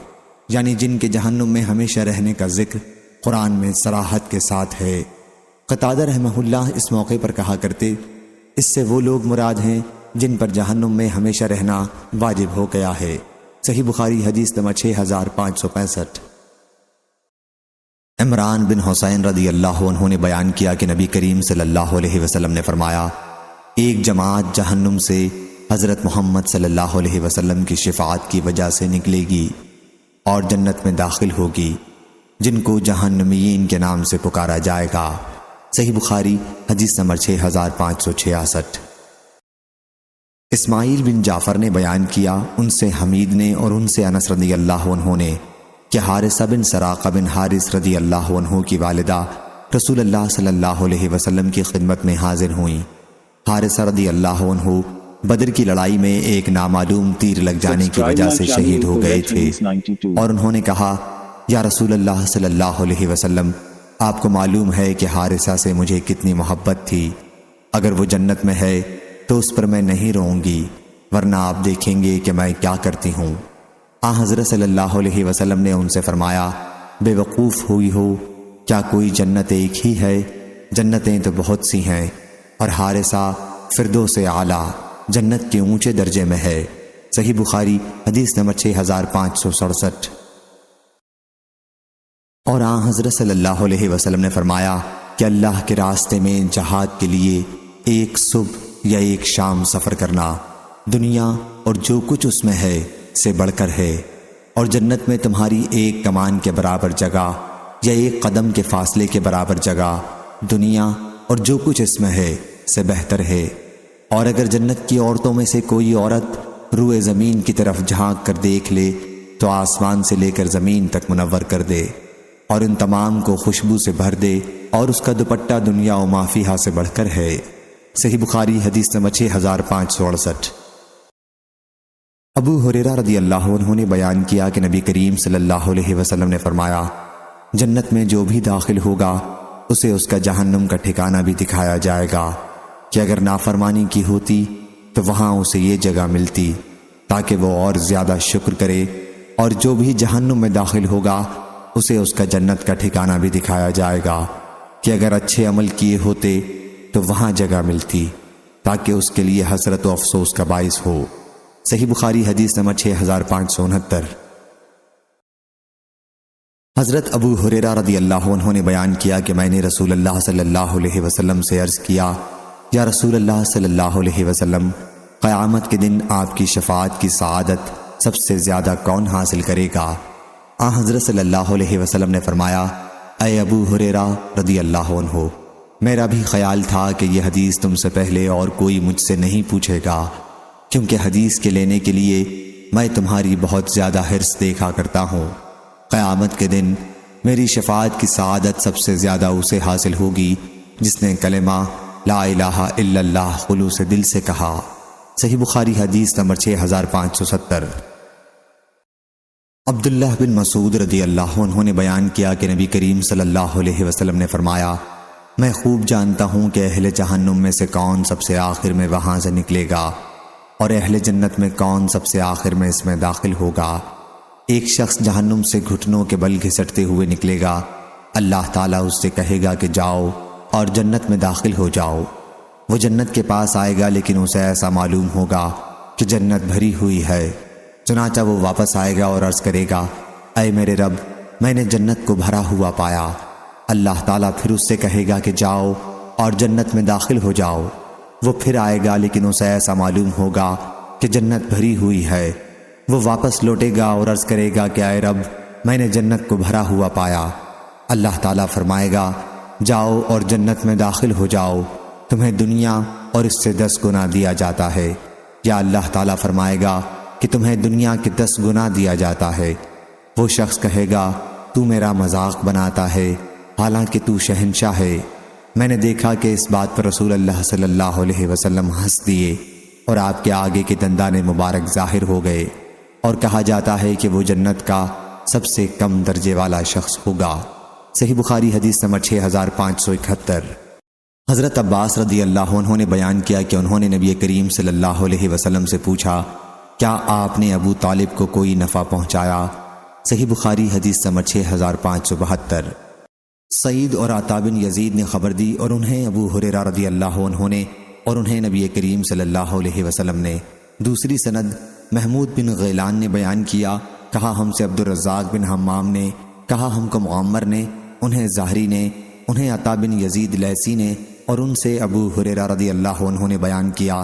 یعنی جن کے جہنم میں ہمیشہ رہنے کا ذکر قرآن میں صراحت کے ساتھ ہے۔ قتادہ رحمہ اللہ اس موقع پر کہا کرتے، اس سے وہ لوگ مراد ہیں جن پر جہنم میں ہمیشہ رہنا واجب ہو گیا ہے۔ صحیح بخاری حدیث نمبر 6565۔ عمران بن حسین رضی اللہ عنہ نے بیان کیا کہ نبی کریم صلی اللہ علیہ وسلم نے فرمایا ایک جماعت جہنم سے حضرت محمد صلی اللہ علیہ وسلم کی شفاعت کی وجہ سے نکلے گی اور جنت میں داخل ہوگی، جن کو جہنمیین کے نام سے پکارا جائے گا۔ صحیح بخاری حدیث نمبر 6566۔ اسماعیل بن جعفر نے بیان کیا، ان سے حمید نے اور ان سے انس رضی اللہ عنہ نے کہ حارثہ بن سراقہ بن حارث رضی اللہ عنہ کی والدہ رسول اللہ صلی اللہ علیہ وسلم کی خدمت میں حاضر ہوئیں۔ حارثہ رضی اللہ عنہ بدر کی لڑائی میں ایک نامعلوم تیر لگ جانے کی وجہ سے شہید ہو گئے تھے اور انہوں نے کہا یا رسول اللہ صلی اللہ علیہ وسلم، آپ کو معلوم ہے کہ حارثہ سے مجھے کتنی محبت تھی، اگر وہ جنت میں ہے تو اس پر میں نہیں روؤں گی، ورنہ آپ دیکھیں گے کہ میں کیا کرتی ہوں۔ حضرت صلی اللہ علیہ وسلم نے ان سے فرمایا بے وقوف ہوئی ہو، کیا کوئی جنت ایک ہی ہے؟ جنتیں تو بہت سی ہیں اور حارثہ فردوس اعلیٰ جنت کے اونچے درجے میں ہے۔ صحیح بخاری حدیث نمبر 6567۔ اور حضرت صلی اللہ علیہ وسلم نے فرمایا کہ اللہ کے راستے میں جہاد کے لیے ایک صبح یا ایک شام سفر کرنا دنیا اور جو کچھ اس میں ہے سے بڑھ کر ہے، اور جنت میں تمہاری ایک کمان کے برابر جگہ یا ایک قدم کے فاصلے کے برابر جگہ دنیا اور جو کچھ اس میں ہے سے بہتر ہے۔ اور اگر جنت کی عورتوں میں سے کوئی عورت روئے زمین کی طرف جھانک کر دیکھ لے تو آسمان سے لے کر زمین تک منور کر دے اور ان تمام کو خوشبو سے بھر دے، اور اس کا دوپٹہ دنیا و ما فیہا سے بڑھ کر ہے۔ صحیح بخاری حدیث نمبر 6568۔ ابو ہریرہ رضی اللہ عنہ نے بیان کیا کہ نبی کریم صلی اللہ علیہ وسلم نے فرمایا، جنت میں جو بھی داخل ہوگا اسے اس کا جہنم کا ٹھکانہ بھی دکھایا جائے گا کہ اگر نافرمانی کی ہوتی تو وہاں اسے یہ جگہ ملتی تاکہ وہ اور زیادہ شکر کرے، اور جو بھی جہنم میں داخل ہوگا اسے اس کا جنت کا ٹھکانہ بھی دکھایا جائے گا کہ اگر اچھے عمل کیے ہوتے تو وہاں جگہ ملتی تاکہ اس کے لیے حسرت و افسوس کا باعث ہو۔ صحیح بخاری حدیث نمبر 6569۔ حضرت ابو ہریرہ رضی اللہ عنہ نے بیان کیا کہ میں نے رسول اللہ صلی اللہ علیہ وسلم سے عرض کیا، یا رسول اللہ صلی اللہ علیہ وسلم، قیامت کے دن آپ کی شفاعت کی سعادت سب سے زیادہ کون حاصل کرے گا؟ حضرت صلی اللہ علیہ وسلم نے فرمایا، اے ابو ہریرہ رضی اللہ عنہ، میرا بھی خیال تھا کہ یہ حدیث تم سے پہلے اور کوئی مجھ سے نہیں پوچھے گا، کیونکہ حدیث کے لینے کے لیے میں تمہاری بہت زیادہ حرص دیکھا کرتا ہوں۔ قیامت کے دن میری شفاعت کی سعادت سب سے زیادہ اسے حاصل ہوگی جس نے کلمہ لا الہ الا اللہ خلوص دل سے کہا۔ صحیح بخاری حدیث نمبر 6570۔ عبداللہ بن مسعود رضی اللہ عنہ نے بیان کیا کہ نبی کریم صلی اللہ علیہ وسلم نے فرمایا، میں خوب جانتا ہوں کہ اہل جہنم میں سے کون سب سے آخر میں وہاں سے نکلے گا اور اہل جنت میں کون سب سے آخر میں اس میں داخل ہوگا۔ ایک شخص جہنم سے گھٹنوں کے بل گھسٹتے ہوئے نکلے گا، اللہ تعالیٰ اس سے کہے گا کہ جاؤ اور جنت میں داخل ہو جاؤ۔ وہ جنت کے پاس آئے گا لیکن اسے ایسا معلوم ہوگا کہ جنت بھری ہوئی ہے، چنانچہ وہ واپس آئے گا اور عرض کرے گا، اے میرے رب، میں نے جنت کو بھرا ہوا پایا۔ اللہ تعالیٰ پھر اس سے کہے گا کہ جاؤ اور جنت میں داخل ہو جاؤ۔ وہ پھر آئے گا لیکن اسے ایسا معلوم ہوگا کہ جنت بھری ہوئی ہے۔ وہ واپس لوٹے گا اور عرض کرے گا کہ اے رب، میں نے جنت کو بھرا ہوا پایا۔ اللہ تعالیٰ فرمائے گا، جاؤ اور جنت میں داخل ہو جاؤ، تمہیں دنیا اور اس سے 10 گنا دیا جاتا ہے۔ یا اللہ تعالیٰ فرمائے گا کہ تمہیں دنیا کے 10 گنا دیا جاتا ہے۔ وہ شخص کہے گا، تو میرا مذاق بناتا ہے، حالانکہ تو شہنشاہ ہے۔ میں نے دیکھا کہ اس بات پر رسول اللہ صلی اللہ علیہ وسلم ہنس دیے اور آپ کے آگے کے دندان مبارک ظاہر ہو گئے، اور کہا جاتا ہے کہ وہ جنت کا سب سے کم درجے والا شخص ہوگا۔ صحیح بخاری حدیث نمبر 6571۔ حضرت عباس رضی اللہ عنہ نے بیان کیا کہ انہوں نے نبی کریم صلی اللہ علیہ وسلم سے پوچھا، کیا آپ نے ابو طالب کو کوئی نفع پہنچایا؟ صحیح بخاری حدیث نمبر 6572۔ سعید اور عطا بن یزید نے خبر دی اور انہیں ابو ہریرہ رضی اللہ عنہ نے اور انہیں نبی کریم صلی اللہ علیہ وسلم نے۔ دوسری سند محمود بن غیلان نے بیان کیا، کہا ہم سے عبد الرزاق بن حمام نے، کہا ہم کو معمر نے، انہیں زہری نے، انہیں عطا بن یزید لیثی نے، اور ان سے ابو ہریرہ رضی اللہ عنہ نے بیان کیا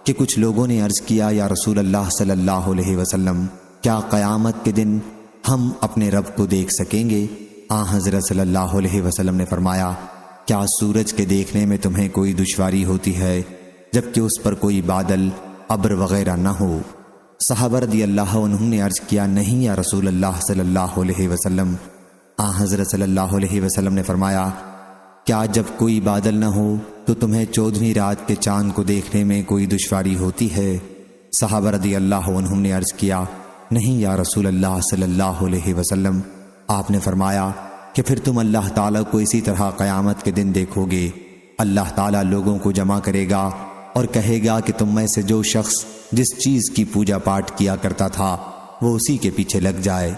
کہ کچھ لوگوں نے عرض کیا، یا رسول اللہ صلی اللہ علیہ وسلم، کیا قیامت کے دن ہم اپنے رب کو دیکھ سکیں گے؟ حضرت صلی اللہ علیہ وسلم نے فرمایا، کیا سورج کے دیکھنے میں تمہیں کوئی دشواری ہوتی ہے جبکہ اس پر کوئی بادل، ابر وغیرہ نہ ہو؟ صحابہ رضی اللہ عنہم نے عرض کیا، نہیں یا رسول اللہ صلی اللہ علیہ وسلم۔ حضرت صلی اللہ علیہ وسلم نے فرمایا، کیا جب کوئی بادل نہ ہو تو تمہیں 14ویں رات کے چاند کو دیکھنے میں کوئی دشواری ہوتی ہے؟ صحابہ رضی اللہ عنہم نے عرض کیا، نہیں یا رسول اللہ صلی اللہ علیہ وسلم۔ آپ نے فرمایا کہ پھر تم اللہ تعالیٰ کو اسی طرح قیامت کے دن دیکھو گے۔ اللہ تعالیٰ لوگوں کو جمع کرے گا اور کہے گا کہ تم میں سے جو شخص جس چیز کی پوجا پاٹ کیا کرتا تھا وہ اسی کے پیچھے لگ جائے۔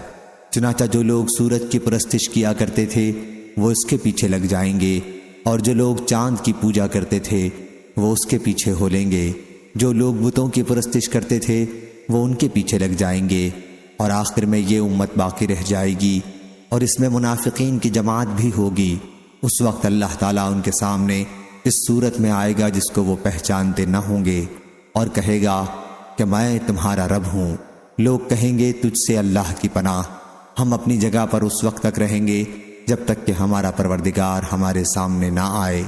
چنانچہ جو لوگ سورج کی پرستش کیا کرتے تھے وہ اس کے پیچھے لگ جائیں گے، اور جو لوگ چاند کی پوجا کرتے تھے وہ اس کے پیچھے ہو لیں گے، جو لوگ بتوں کی پرستش کرتے تھے وہ ان کے پیچھے لگ جائیں گے، اور آخر میں یہ امت باقی رہ جائے گی، اور اس میں منافقین کی جماعت بھی ہوگی، اس وقت اللہ تعالیٰ ان کے سامنے اس صورت میں آئے گا جس کو وہ پہچانتے نہ ہوں گے، اور کہے گا کہ میں تمہارا رب ہوں۔ لوگ کہیں گے تجھ سے اللہ کی پناہ، ہم اپنی جگہ پر اس وقت تک رہیں گے جب تک کہ ہمارا پروردگار ہمارے سامنے نہ آئے۔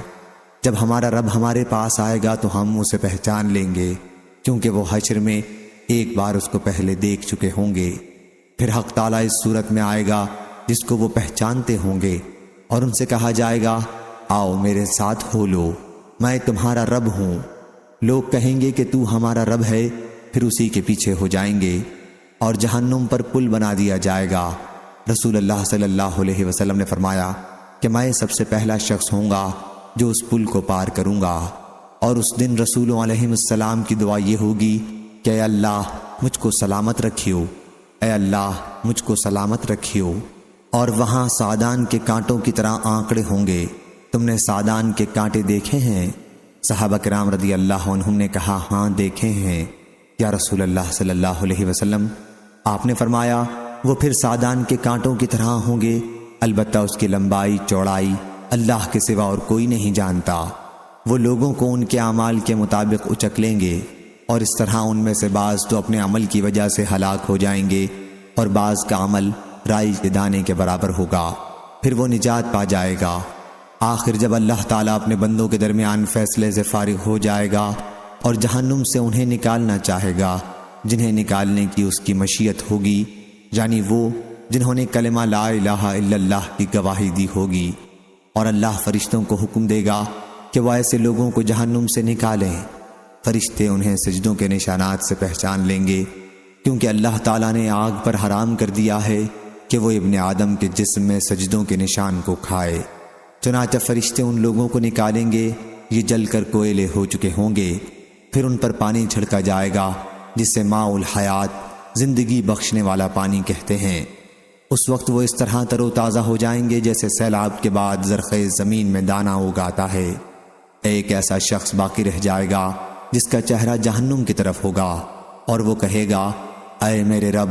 جب ہمارا رب ہمارے پاس آئے گا تو ہم اسے پہچان لیں گے، کیونکہ وہ حشر میں ایک بار اس کو پہلے دیکھ چکے ہوں گے۔ پھر حق تعالیٰ اس صورت میں آئے گا جس کو وہ پہچانتے ہوں گے، اور ان سے کہا جائے گا آؤ میرے ساتھ ہو لو، میں تمہارا رب ہوں۔ لوگ کہیں گے کہ تو ہمارا رب ہے، پھر اسی کے پیچھے ہو جائیں گے اور جہنم پر پل بنا دیا جائے گا۔ رسول اللہ صلی اللہ علیہ وسلم نے فرمایا کہ میں سب سے پہلا شخص ہوں گا جو اس پل کو پار کروں گا، اور اس دن رسولوں علیہ السلام کی دعا یہ ہوگی کہ اے اللہ مجھ کو سلامت رکھیو، اے اللہ مجھ کو سلامت رکھیو۔ اور وہاں سعدان کے کانٹوں کی طرح آنکڑے ہوں گے۔ تم نے سعدان کے کانٹے دیکھے ہیں؟ صحابہ کرام رضی اللہ عنہم نے کہا ہاں دیکھے ہیں یا رسول اللہ صلی اللہ علیہ وسلم۔ آپ نے فرمایا وہ پھر سعدان کے کانٹوں کی طرح ہوں گے، البتہ اس کی لمبائی چوڑائی اللہ کے سوا اور کوئی نہیں جانتا۔ وہ لوگوں کو ان کے اعمال کے مطابق اچک لیں گے، اور اس طرح ان میں سے بعض تو اپنے عمل کی وجہ سے ہلاک ہو جائیں گے، اور بعض کا عمل رائی کے دانے کے برابر ہوگا، پھر وہ نجات پا جائے گا۔ آخر جب اللہ تعالیٰ اپنے بندوں کے درمیان فیصلے سے فارغ ہو جائے گا اور جہنم سے انہیں نکالنا چاہے گا جنہیں نکالنے کی اس کی مشیت ہوگی، یعنی وہ جنہوں نے کلمہ لا الہ الا اللہ کی گواہی دی ہوگی، اور اللہ فرشتوں کو حکم دے گا کہ وہ ایسے لوگوں کو جہنم سے نکالیں۔ فرشتے انہیں سجدوں کے نشانات سے پہچان لیں گے، کیونکہ اللہ تعالیٰ نے آگ پر حرام کر دیا ہے کہ وہ ابن آدم کے جسم میں سجدوں کے نشان کو کھائے۔ چنانچہ فرشتے ان لوگوں کو نکالیں گے، یہ جل کر کوئلے ہو چکے ہوں گے، پھر ان پر پانی چھڑکا جائے گا جسے ماء الحیات، زندگی بخشنے والا پانی کہتے ہیں۔ اس وقت وہ اس طرح تر و تازہ ہو جائیں گے جیسے سیلاب کے بعد زرخیز زمین میں دانہ اگاتا ہے۔ ایک ایسا شخص باقی رہ جائے گا جس کا چہرہ جہنم کی طرف ہوگا، اور وہ کہے گا اے میرے رب،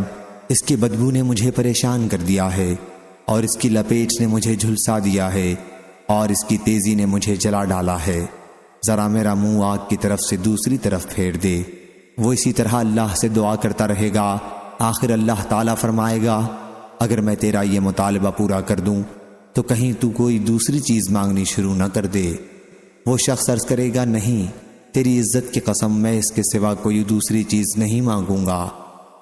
اس کی بدبو نے مجھے پریشان کر دیا ہے، اور اس کی لپیٹ نے مجھے جھلسا دیا ہے، اور اس کی تیزی نے مجھے جلا ڈالا ہے، ذرا میرا منہ آگ کی طرف سے دوسری طرف پھیر دے۔ وہ اسی طرح اللہ سے دعا کرتا رہے گا۔ آخر اللہ تعالیٰ فرمائے گا اگر میں تیرا یہ مطالبہ پورا کر دوں تو کہیں تو کوئی دوسری چیز مانگنی شروع نہ کر دے۔ وہ شخص عرض کرے گا نہیں، تیری عزت کی قسم میں اس کے سوا کوئی دوسری چیز نہیں مانگوں گا۔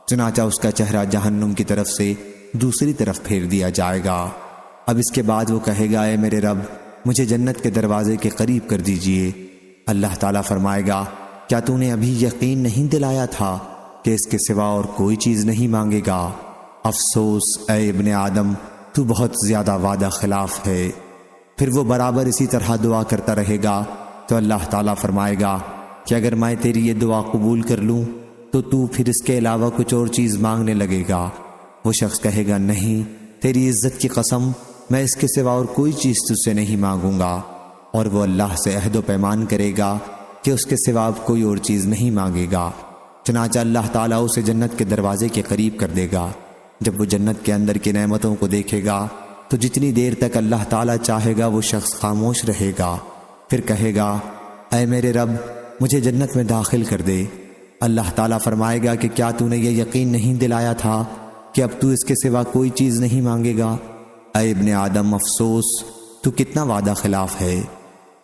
چنانچہ اس کا چہرہ جہنم کی طرف سے دوسری طرف پھیر دیا جائے گا۔ اب اس کے بعد وہ کہے گا اے میرے رب، مجھے جنت کے دروازے کے قریب کر دیجئے۔ اللہ تعالیٰ فرمائے گا کیا تو نے ابھی یقین نہیں دلایا تھا کہ اس کے سوا اور کوئی چیز نہیں مانگے گا؟ افسوس اے ابن آدم، تو بہت زیادہ وعدہ خلاف ہے۔ پھر وہ برابر اسی طرح دعا کرتا رہے گا تو اللہ تعالیٰ فرمائے گا کہ اگر میں تیری یہ دعا قبول کر لوں تو پھر اس کے علاوہ کچھ اور چیز مانگنے لگے گا۔ وہ شخص کہے گا نہیں، تیری عزت کی قسم میں اس کے سوا اور کوئی چیز تجھ سے نہیں مانگوں گا، اور وہ اللہ سے عہد و پیمان کرے گا کہ اس کے سوا اب کوئی اور چیز نہیں مانگے گا۔ چنانچہ اللہ تعالیٰ اسے جنت کے دروازے کے قریب کر دے گا۔ جب وہ جنت کے اندر کی نعمتوں کو دیکھے گا تو جتنی دیر تک اللہ تعالیٰ چاہے گا وہ شخص خاموش رہے گا، پھر کہے گا اے میرے رب، مجھے جنت میں داخل کر دے۔ اللہ تعالیٰ فرمائے گا کہ کیا تو نے یہ یقین نہیں دلایا تھا کہ اب تو اس کے سوا کوئی چیز نہیں مانگے گا؟ اے ابن آدم، افسوس تو کتنا وعدہ خلاف ہے۔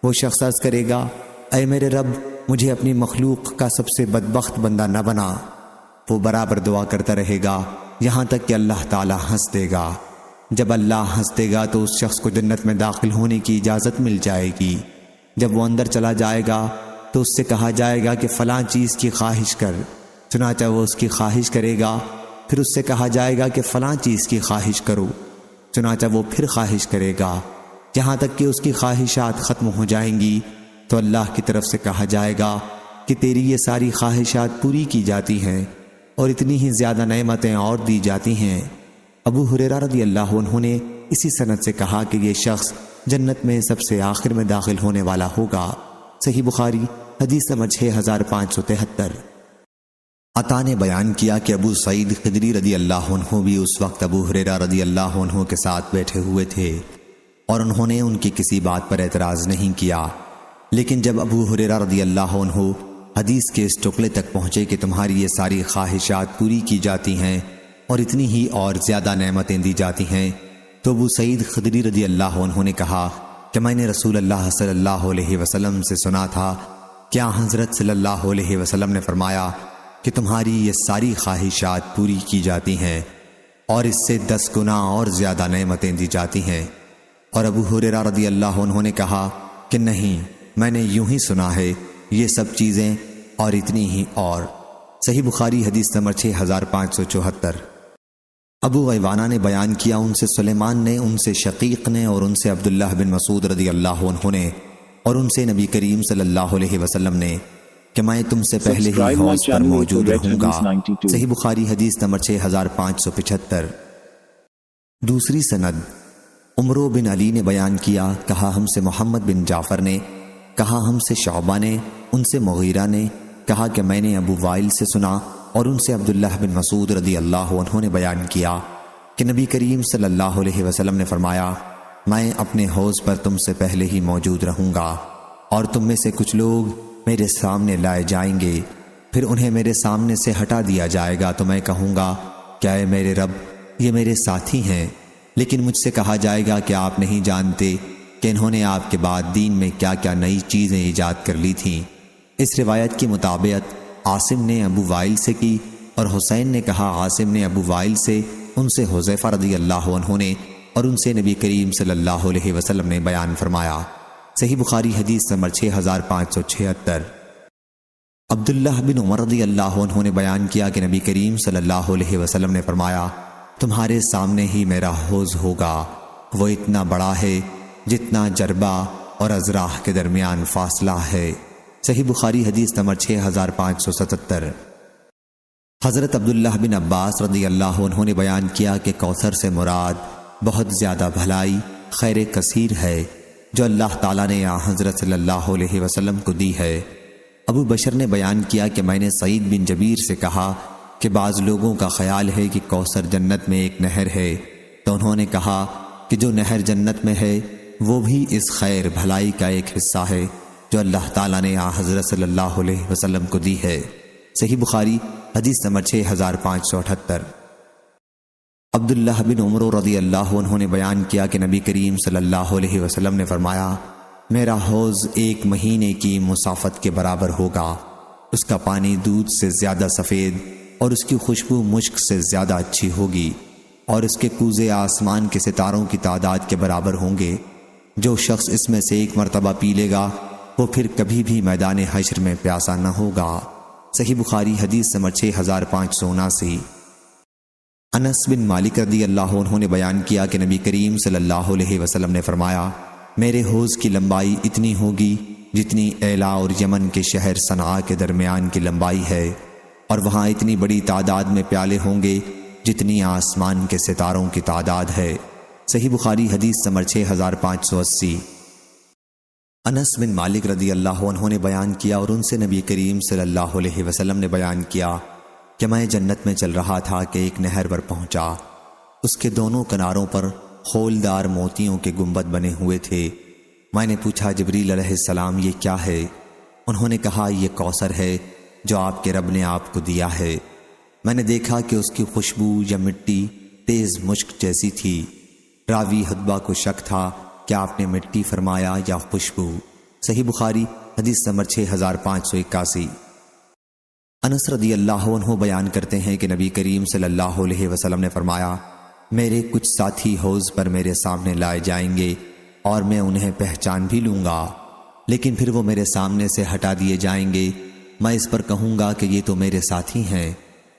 وہ شخص عرض کرے گا اے میرے رب، مجھے اپنی مخلوق کا سب سے بدبخت بندہ نہ بنا۔ وہ برابر دعا کرتا رہے گا یہاں تک کہ اللہ تعالیٰ ہنس دے گا۔ جب اللہ ہنس دے گا تو اس شخص کو جنت میں داخل ہونے کی اجازت مل جائے گی۔ جب وہ اندر چلا جائے گا تو اس سے کہا جائے گا کہ فلاں چیز کی خواہش کر، چنانچہ وہ اس کی خواہش کرے گا۔ پھر اس سے کہا جائے گا کہ فلاں چیز کی خواہش کرو، چنانچہ وہ پھر خواہش کرے گا، یہاں تک کہ اس کی خواہشات ختم ہو جائیں گی۔ تو اللہ کی طرف سے کہا جائے گا کہ تیری یہ ساری خواہشات پوری کی جاتی ہیں اور اتنی ہی زیادہ نعمتیں اور دی جاتی ہیں۔ ابو ہریرہ رضی اللہ عنہ نے اسی سند سے کہا کہ یہ شخص جنت میں سب سے آخر میں داخل ہونے والا ہوگا۔ صحیح بخاری حدیث نمبر 6573۔ عطا نے بیان کیا کہ ابو سعید خدری رضی اللہ عنہ بھی اس وقت ابو ہریرہ رضی اللہ عنہ کے ساتھ بیٹھے ہوئے تھے۔ اور انہوں نے ان کی کسی بات پر اعتراض نہیں کیا۔ لیکن جب ابو ہریرہ رضی اللہ عنہ حدیث کے اس ٹکڑے تک پہنچے کہ تمہاری یہ ساری خواہشات پوری کی جاتی ہیں اور اتنی ہی اور زیادہ نعمتیں دی جاتی ہیں، تو ابو سعید خدری رضی اللہ عنہ نے کہا کہ میں نے رسول اللہ صلی اللہ علیہ وسلم سے سنا تھا، کیا حضرت صلی اللہ علیہ وسلم نے فرمایا کہ تمہاری یہ ساری خواہشات پوری کی جاتی ہیں اور اس سے 10 گنا اور زیادہ نعمتیں دی جاتی ہیں؟ اور ابو ہریرہ رضی اللہ عنہ نے کہا کہ نہیں، میں نے یوں ہی سنا ہے، یہ سب چیزیں اور اتنی ہی اور۔ صحیح بخاری حدیث نمبر 6574۔ ابو غیوانہ نے بیان کیا، ان سے سلیمان نے، ان سے شقیق نے، اور ان سے عبداللہ بن مسعود رضی اللہ عنہ نے، اور ان سے نبی کریم صلی اللہ علیہ وسلم نے کہ میں تم سے پہلے ہی حوض پر موجود رہوں گا۔ صحیح بخاری حدیث نمبر 6575۔ دوسری سند عمرو بن علی نے بیان کیا، کہا ہم سے محمد بن جعفر نے، کہا ہم سے شعبہ نے، ان سے مغیرہ نے، کہا کہ میں نے ابو وائل سے سنا، اور ان سے عبداللہ بن مسعود رضی اللہ عنہ نے بیان کیا کہ نبی کریم صلی اللہ علیہ وسلم نے فرمایا، میں اپنے حوض پر تم سے پہلے ہی موجود رہوں گا، اور تم میں سے کچھ لوگ میرے سامنے لائے جائیں گے، پھر انہیں میرے سامنے سے ہٹا دیا جائے گا تو میں کہوں گا کیا اے میرے رب، یہ میرے ساتھی ہیں، لیکن مجھ سے کہا جائے گا کہ آپ نہیں جانتے کہ انہوں نے آپ کے بعد دین میں کیا کیا نئی چیزیں ایجاد کر لی تھیں۔ اس روایت کی مطابقت عاصم نے ابو وائل سے کی، اور حسین نے کہا عاصم نے ابو وائل سے، ان سے حذیفہ رضی اللہ عنہ نے، اور ان سے نبی کریم صلی اللہ علیہ وسلم نے بیان فرمایا۔ صحیح بخاری حدیث نمبر 6576۔ عبداللہ بن عمر رضی اللہ عنہ نے بیان کیا کہ نبی کریم صلی اللہ علیہ وسلم نے فرمایا، تمہارے سامنے ہی میرا حوض ہوگا، وہ اتنا بڑا ہے جتنا جربہ اور ازراح کے درمیان فاصلہ ہے۔ صحیح بخاری حدیث نمبر 6577۔ حضرت عبداللہ بن عباس رضی اللہ عنہ نے بیان کیا کہ کوثر سے مراد بہت زیادہ بھلائی، خیر کثیر ہے جو اللہ تعالیٰ نے حضرت صلی اللہ علیہ وسلم کو دی ہے۔ ابو بشر نے بیان کیا کہ میں نے سعید بن جبیر سے کہا کہ بعض لوگوں کا خیال ہے کہ کوثر جنت میں ایک نہر ہے، تو انہوں نے کہا کہ جو نہر جنت میں ہے وہ بھی اس خیر بھلائی کا ایک حصہ ہے جو اللہ تعالیٰ نے حضرت صلی اللہ علیہ وسلم کو دی ہے۔ صحیح بخاری حدیث نمبر 6578۔ عبداللہ بن عمر رضی اللہ عنہ نے بیان کیا کہ نبی کریم صلی اللہ علیہ وسلم نے فرمایا، میرا حوض 1 مہینے کی مسافت کے برابر ہوگا، اس کا پانی دودھ سے زیادہ سفید اور اس کی خوشبو مشک سے زیادہ اچھی ہوگی، اور اس کے کوزے آسمان کے ستاروں کی تعداد کے برابر ہوں گے۔ جو شخص اس میں سے 1 مرتبہ پی لے گا وہ پھر کبھی بھی میدان حشر میں پیاسا نہ ہوگا۔ صحیح بخاری حدیث نمبر 6579۔ انس بن مالک رضی اللہ عنہ نے بیان کیا کہ نبی کریم صلی اللہ علیہ وسلم نے فرمایا، میرے حوض کی لمبائی اتنی ہوگی جتنی ایلا اور یمن کے شہر صنعاء کے درمیان کی لمبائی ہے، اور وہاں اتنی بڑی تعداد میں پیالے ہوں گے جتنی آسمان کے ستاروں کی تعداد ہے۔ صحیح بخاری حدیث نمبر 6580۔ انس بن مالک رضی اللہ عنہ نے بیان کیا اور ان سے نبی کریم صلی اللہ علیہ وسلم نے بیان کیا کہ میں جنت میں چل رہا تھا کہ ایک نہر پر پہنچا، اس کے دونوں کناروں پر خولدار موتیوں کے گنبد بنے ہوئے تھے۔ میں نے پوچھا جبریل علیہ السلام یہ کیا ہے؟ انہوں نے کہا یہ کوثر ہے جو آپ کے رب نے آپ کو دیا ہے۔ میں نے دیکھا کہ اس کی خوشبو یا مٹی تیز مشک جیسی تھی۔ راوی حدبہ کو شک تھا کہ آپ نے مٹی فرمایا یا خوشبو۔ صحیح بخاری حدیث نمبر 6581۔ انس رضی اللہ عنہ بیان کرتے ہیں کہ نبی کریم صلی اللہ علیہ وسلم نے فرمایا، میرے کچھ ساتھی حوض پر میرے سامنے لائے جائیں گے اور میں انہیں پہچان بھی لوں گا، لیکن پھر وہ میرے سامنے سے ہٹا دیے جائیں گے۔ میں اس پر کہوں گا کہ یہ تو میرے ساتھی ہیں،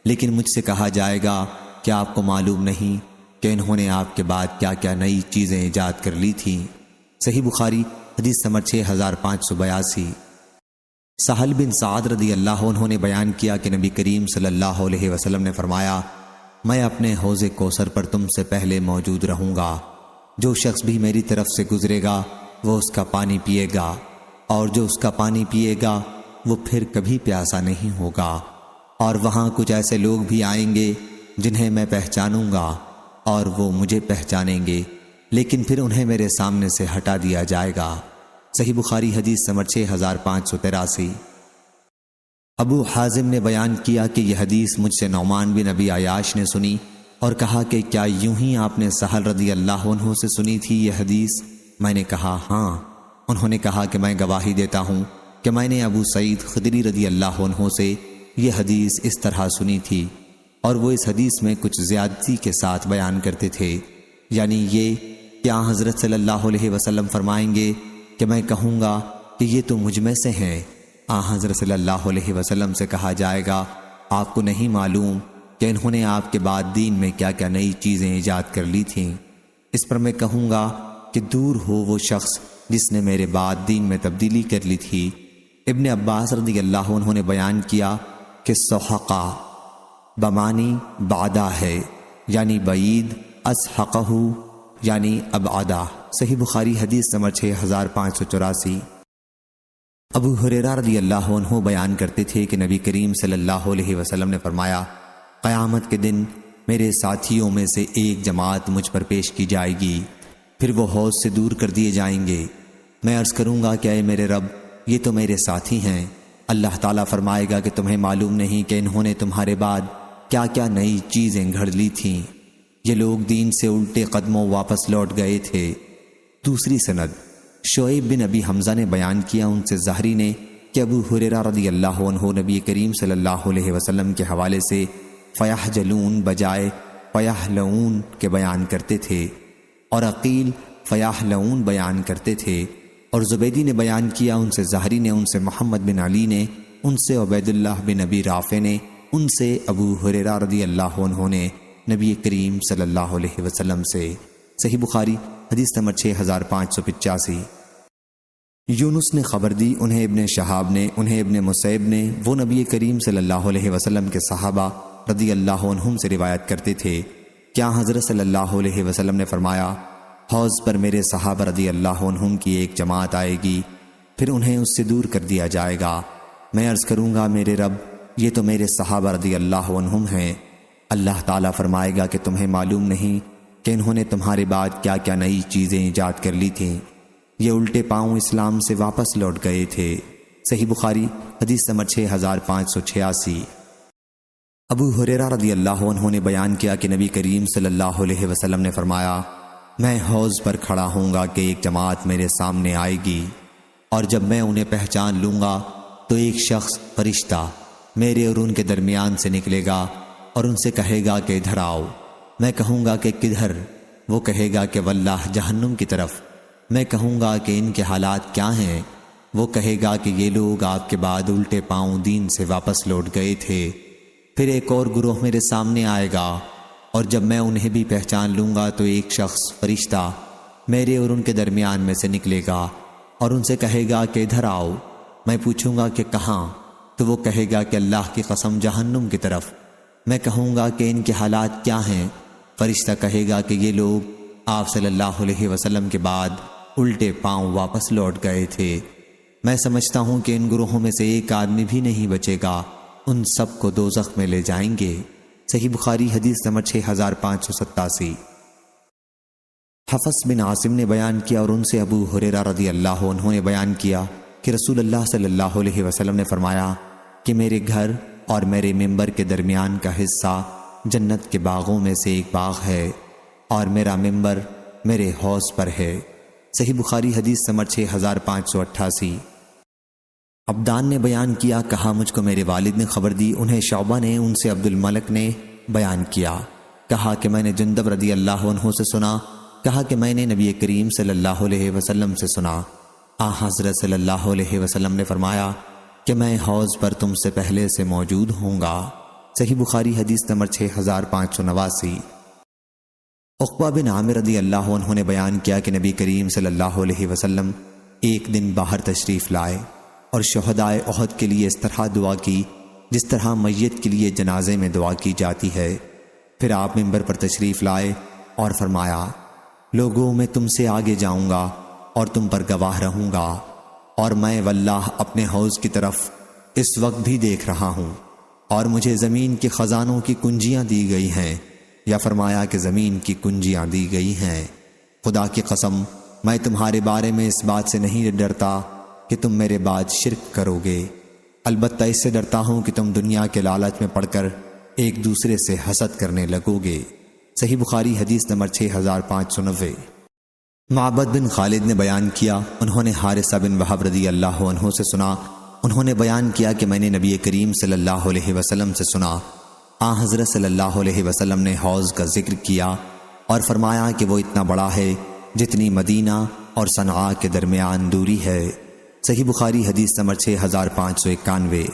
لیکن مجھ سے کہا جائے گا کہ آپ کو معلوم نہیں کہ انہوں نے آپ کے بعد کیا کیا نئی چیزیں ایجاد کر لی تھیں۔ صحیح بخاری حدیث نمبر 6582۔ سہل بن سعد رضی اللہ عنہ نے بیان کیا کہ نبی کریم صلی اللہ علیہ وسلم نے فرمایا، میں اپنے حوض کوثر پر تم سے پہلے موجود رہوں گا، جو شخص بھی میری طرف سے گزرے گا وہ اس کا پانی پیے گا، اور جو اس کا پانی پیے گا وہ پھر کبھی پیاسا نہیں ہوگا، اور وہاں کچھ ایسے لوگ بھی آئیں گے جنہیں میں پہچانوں گا اور وہ مجھے پہچانیں گے، لیکن پھر انہیں میرے سامنے سے ہٹا دیا جائے گا۔ صحیح بخاری حدیث نمبر 6583۔ ابو حازم نے بیان کیا کہ یہ حدیث مجھ سے نعمان بن ابی عیاش نے سنی اور کہا کہ کیا یوں ہی آپ نے سہل رضی اللہ عنہ سے سنی تھی یہ حدیث؟ میں نے کہا ہاں۔ انہوں نے کہا کہ میں گواہی دیتا ہوں کہ میں نے ابو سعید خدری رضی اللہ عنہ سے یہ حدیث اس طرح سنی تھی، اور وہ اس حدیث میں کچھ زیادتی کے ساتھ بیان کرتے تھے، یعنی یہ کہ آن حضرت صلی اللہ علیہ وسلم فرمائیں گے کہ میں کہوں گا کہ یہ تو مجھ میں سے ہیں۔ آن حضرت صلی اللہ علیہ وسلم سے کہا جائے گا آپ کو نہیں معلوم کہ انہوں نے آپ کے بعد دین میں کیا کیا نئی چیزیں ایجاد کر لی تھیں؟ اس پر میں کہوں گا کہ دور ہو وہ شخص جس نے میرے بعد دین میں تبدیلی کر لی تھی۔ ابن عباس رضی اللہ عنہ نے بیان کیا کہ سحقہ بمانی بعدہ ہے، یعنی بعید، اسحقہ یعنی ابعدہ۔ صحیح بخاری حدیث نمبر 6584۔ ابو ہریرہ رضی اللہ عنہ بیان کرتے تھے کہ نبی کریم صلی اللہ علیہ وسلم نے فرمایا قیامت کے دن میرے ساتھیوں میں سے ایک جماعت مجھ پر پیش کی جائے گی، پھر وہ حوض سے دور کر دیے جائیں گے۔ میں عرض کروں گا کہ اے میرے رب، یہ تو میرے ساتھی ہیں۔ اللہ تعالیٰ فرمائے گا کہ تمہیں معلوم نہیں کہ انہوں نے تمہارے بعد کیا کیا نئی چیزیں گھڑ لی تھیں؟ یہ لوگ دین سے الٹے قدموں واپس لوٹ گئے تھے۔ دوسری سند شعیب بن ابی حمزہ نے بیان کیا ان سے زہری نے کہ ابو ہریرہ رضی اللہ عنہ نبی کریم صلی اللہ علیہ وسلم کے حوالے سے فیحجلون بجائے فیحلون کے بیان کرتے تھے، اور عقیل فیحلون بیان کرتے تھے، اور زبیدی نے بیان کیا ان سے زہری نے ان سے محمد بن علی نے ان سے عبید اللہ بن ابی رافع نے ان سے ابو ہریرہ رضی اللہ عنہ نے نبی کریم صلی اللہ علیہ وسلم سے۔ صحیح بخاری حدیث نمبر 6585۔ یونس نے خبر دی، انہیں ابن شہاب نے، انہیں ابن مسیب نے، وہ نبی کریم صلی اللہ علیہ وسلم کے صحابہ رضی اللہ عنہم سے روایت کرتے تھے کیا حضرت صلی اللہ علیہ وسلم نے فرمایا حوض پر میرے صحابہ رضی اللہ عنہم کی ایک جماعت آئے گی، پھر انہیں اس سے دور کر دیا جائے گا۔ میں عرض کروں گا میرے رب، یہ تو میرے صحابہ رضی اللہ عنہم ہیں۔ اللہ تعالیٰ فرمائے گا کہ تمہیں معلوم نہیں کہ انہوں نے تمہارے بعد کیا کیا نئی چیزیں ایجاد کر لی تھیں؟ یہ الٹے پاؤں اسلام سے واپس لوٹ گئے تھے۔ صحیح بخاری حدیث نمبر 6586۔ ابو ہریرہ رضی اللہ عنہ نے بیان کیا کہ نبی کریم صلی اللہ علیہ وسلم نے فرمایا میں حوض پر کھڑا ہوں گا کہ ایک جماعت میرے سامنے آئے گی، اور جب میں انہیں پہچان لوں گا تو ایک شخص فرشتہ میرے اور ان کے درمیان سے نکلے گا اور ان سے کہے گا کہ ادھر آؤ۔ میں کہوں گا کہ کدھر؟ وہ کہے گا کہ واللہ جہنم کی طرف۔ میں کہوں گا کہ ان کے حالات کیا ہیں؟ وہ کہے گا کہ یہ لوگ آپ کے بعد الٹے پاؤں دین سے واپس لوٹ گئے تھے۔ پھر ایک اور گروہ میرے سامنے آئے گا، اور جب میں انہیں بھی پہچان لوں گا تو ایک شخص فرشتہ میرے اور ان کے درمیان میں سے نکلے گا اور ان سے کہے گا کہ ادھر آؤ۔ میں پوچھوں گا کہ کہاں؟ تو وہ کہے گا کہ اللہ کی قسم جہنم کی طرف۔ میں کہوں گا کہ ان کے حالات کیا ہیں؟ فرشتہ کہے گا کہ یہ لوگ آپ صلی اللہ علیہ وسلم کے بعد الٹے پاؤں واپس لوٹ گئے تھے۔ میں سمجھتا ہوں کہ ان گروہوں میں سے ایک آدمی بھی نہیں بچے گا، ان سب کو دوزخ میں لے جائیں گے۔ صحیح بخاری حدیث نمبر 6587۔ حفص بن عاصم نے بیان کیا اور ان سے ابو ہریرہ رضی اللہ عنہ نے بیان کیا کہ رسول اللہ صلی اللہ علیہ وسلم نے فرمایا کہ میرے گھر اور میرے ممبر کے درمیان کا حصہ جنت کے باغوں میں سے ایک باغ ہے، اور میرا ممبر میرے حوض پر ہے۔ صحیح بخاری حدیث نمبر 6588۔ عبدان نے بیان کیا، کہا مجھ کو میرے والد نے خبر دی، انہیں شعبہ نے، ان سے عبد الملک نے بیان کیا، کہا کہ میں نے جندب رضی اللہ عنہ سے سنا، کہا کہ میں نے نبی کریم صلی اللہ علیہ وسلم سے سنا، حضرت صلی اللہ علیہ وسلم نے فرمایا کہ میں حوض پر تم سے پہلے سے موجود ہوں گا۔ صحیح بخاری حدیث نمبر 6589۔ عقبہ بن عامر رضی اللہ عنہ نے بیان کیا کہ نبی کریم صلی اللہ علیہ وسلم ایک دن باہر تشریف لائے اور شہدائے احد کے لیے اس طرح دعا کی جس طرح میت کے لیے جنازے میں دعا کی جاتی ہے۔ پھر آپ منبر پر تشریف لائے اور فرمایا لوگوں میں تم سے آگے جاؤں گا اور تم پر گواہ رہوں گا، اور میں واللہ اپنے حوض کی طرف اس وقت بھی دیکھ رہا ہوں، اور مجھے زمین کے خزانوں کی کنجیاں دی گئی ہیں، یا فرمایا کہ زمین کی کنجیاں دی گئی ہیں۔ خدا کی قسم میں تمہارے بارے میں اس بات سے نہیں ڈرتا کہ تم میرے بعد شرک کرو گے، البتہ اس سے ڈرتا ہوں کہ تم دنیا کے لالچ میں پڑ کر ایک دوسرے سے حسد کرنے لگو گے۔ صحیح بخاری حدیث نمبر 6590۔ معبد بن خالد نے بیان کیا، انہوں نے حارثہ بن وہب رضی اللہ عنہ سے سنا، انہوں نے بیان کیا کہ میں نے نبی کریم صلی اللہ علیہ وسلم سے سنا، حضرت صلی اللہ علیہ وسلم نے حوض کا ذکر کیا اور فرمایا کہ وہ اتنا بڑا ہے جتنی مدینہ اور صنعاء کے درمیان دوری ہے۔ صحیح بخاری حدیث نمبر 6591۔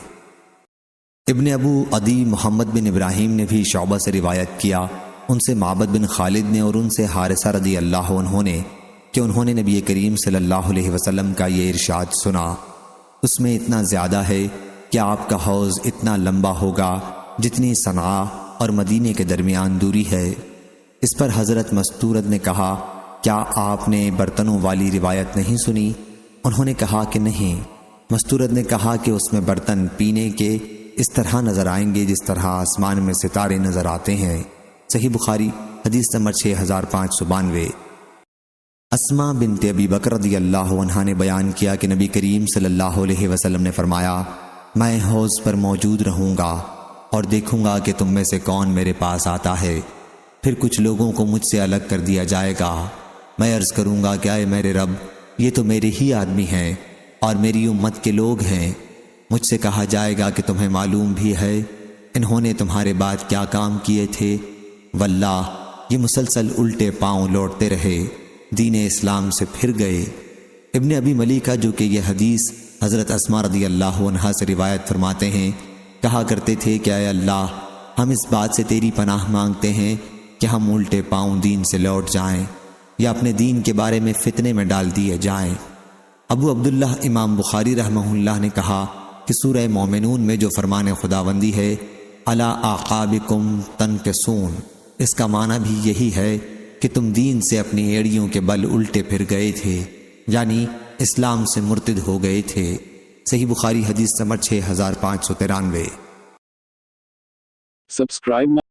ابن ابو عدی محمد بن ابراہیم نے بھی شعبہ سے روایت کیا، ان سے معبد بن خالد نے اور ان سے حارثہ رضی اللہ عنہ نے کہ انہوں نے نبی کریم صلی اللہ علیہ وسلم کا یہ ارشاد سنا، اس میں اتنا زیادہ ہے کہ آپ کا حوض اتنا لمبا ہوگا جتنی صنعاء اور مدینے کے درمیان دوری ہے۔ اس پر حضرت مستورد نے کہا، کیا آپ نے برتنوں والی روایت نہیں سنی؟ انہوں نے کہا کہ نہیں۔ مستورد نے کہا کہ اس میں برتن پینے کے اس طرح نظر آئیں گے جس طرح آسمان میں ستارے نظر آتے ہیں۔ صحیح بخاری حدیث نمبر 6592۔ اسماء بنت ابی بکر رضی اللہ عنہا نے بیان کیا کہ نبی کریم صلی اللہ علیہ وسلم نے فرمایا، میں حوض پر موجود رہوں گا اور دیکھوں گا کہ تم میں سے کون میرے پاس آتا ہے، پھر کچھ لوگوں کو مجھ سے الگ کر دیا جائے گا، میں عرض کروں گا کہ اے میرے رب، یہ تو میرے ہی آدمی ہیں اور میری امت کے لوگ ہیں۔ مجھ سے کہا جائے گا کہ تمہیں معلوم بھی ہے انہوں نے تمہارے بعد کیا کام کیے تھے؟ واللہ یہ مسلسل الٹے پاؤں لوٹتے رہے، دین اسلام سے پھر گئے۔ ابن ابی ملیکہ جو کہ یہ حدیث حضرت اسماء رضی اللہ عنہا سے روایت فرماتے ہیں، کہا کرتے تھے کہ اے اللہ، ہم اس بات سے تیری پناہ مانگتے ہیں کہ ہم الٹے پاؤں دین سے لوٹ جائیں یا اپنے دین کے بارے میں فتنے میں ڈال دیے جائیں۔ ابو عبداللہ امام بخاری رحمہ اللہ نے کہا کہ سورہ مومنون میں جو فرمان خداوندی ہے، علی اعقابکم تنکسون، اس کا معنی بھی یہی ہے کہ تم دین سے اپنی ایڑیوں کے بل الٹے پھر گئے تھے، یعنی اسلام سے مرتد ہو گئے تھے۔ صحیح بخاری حدیث نمبر 6593۔ Subscribe my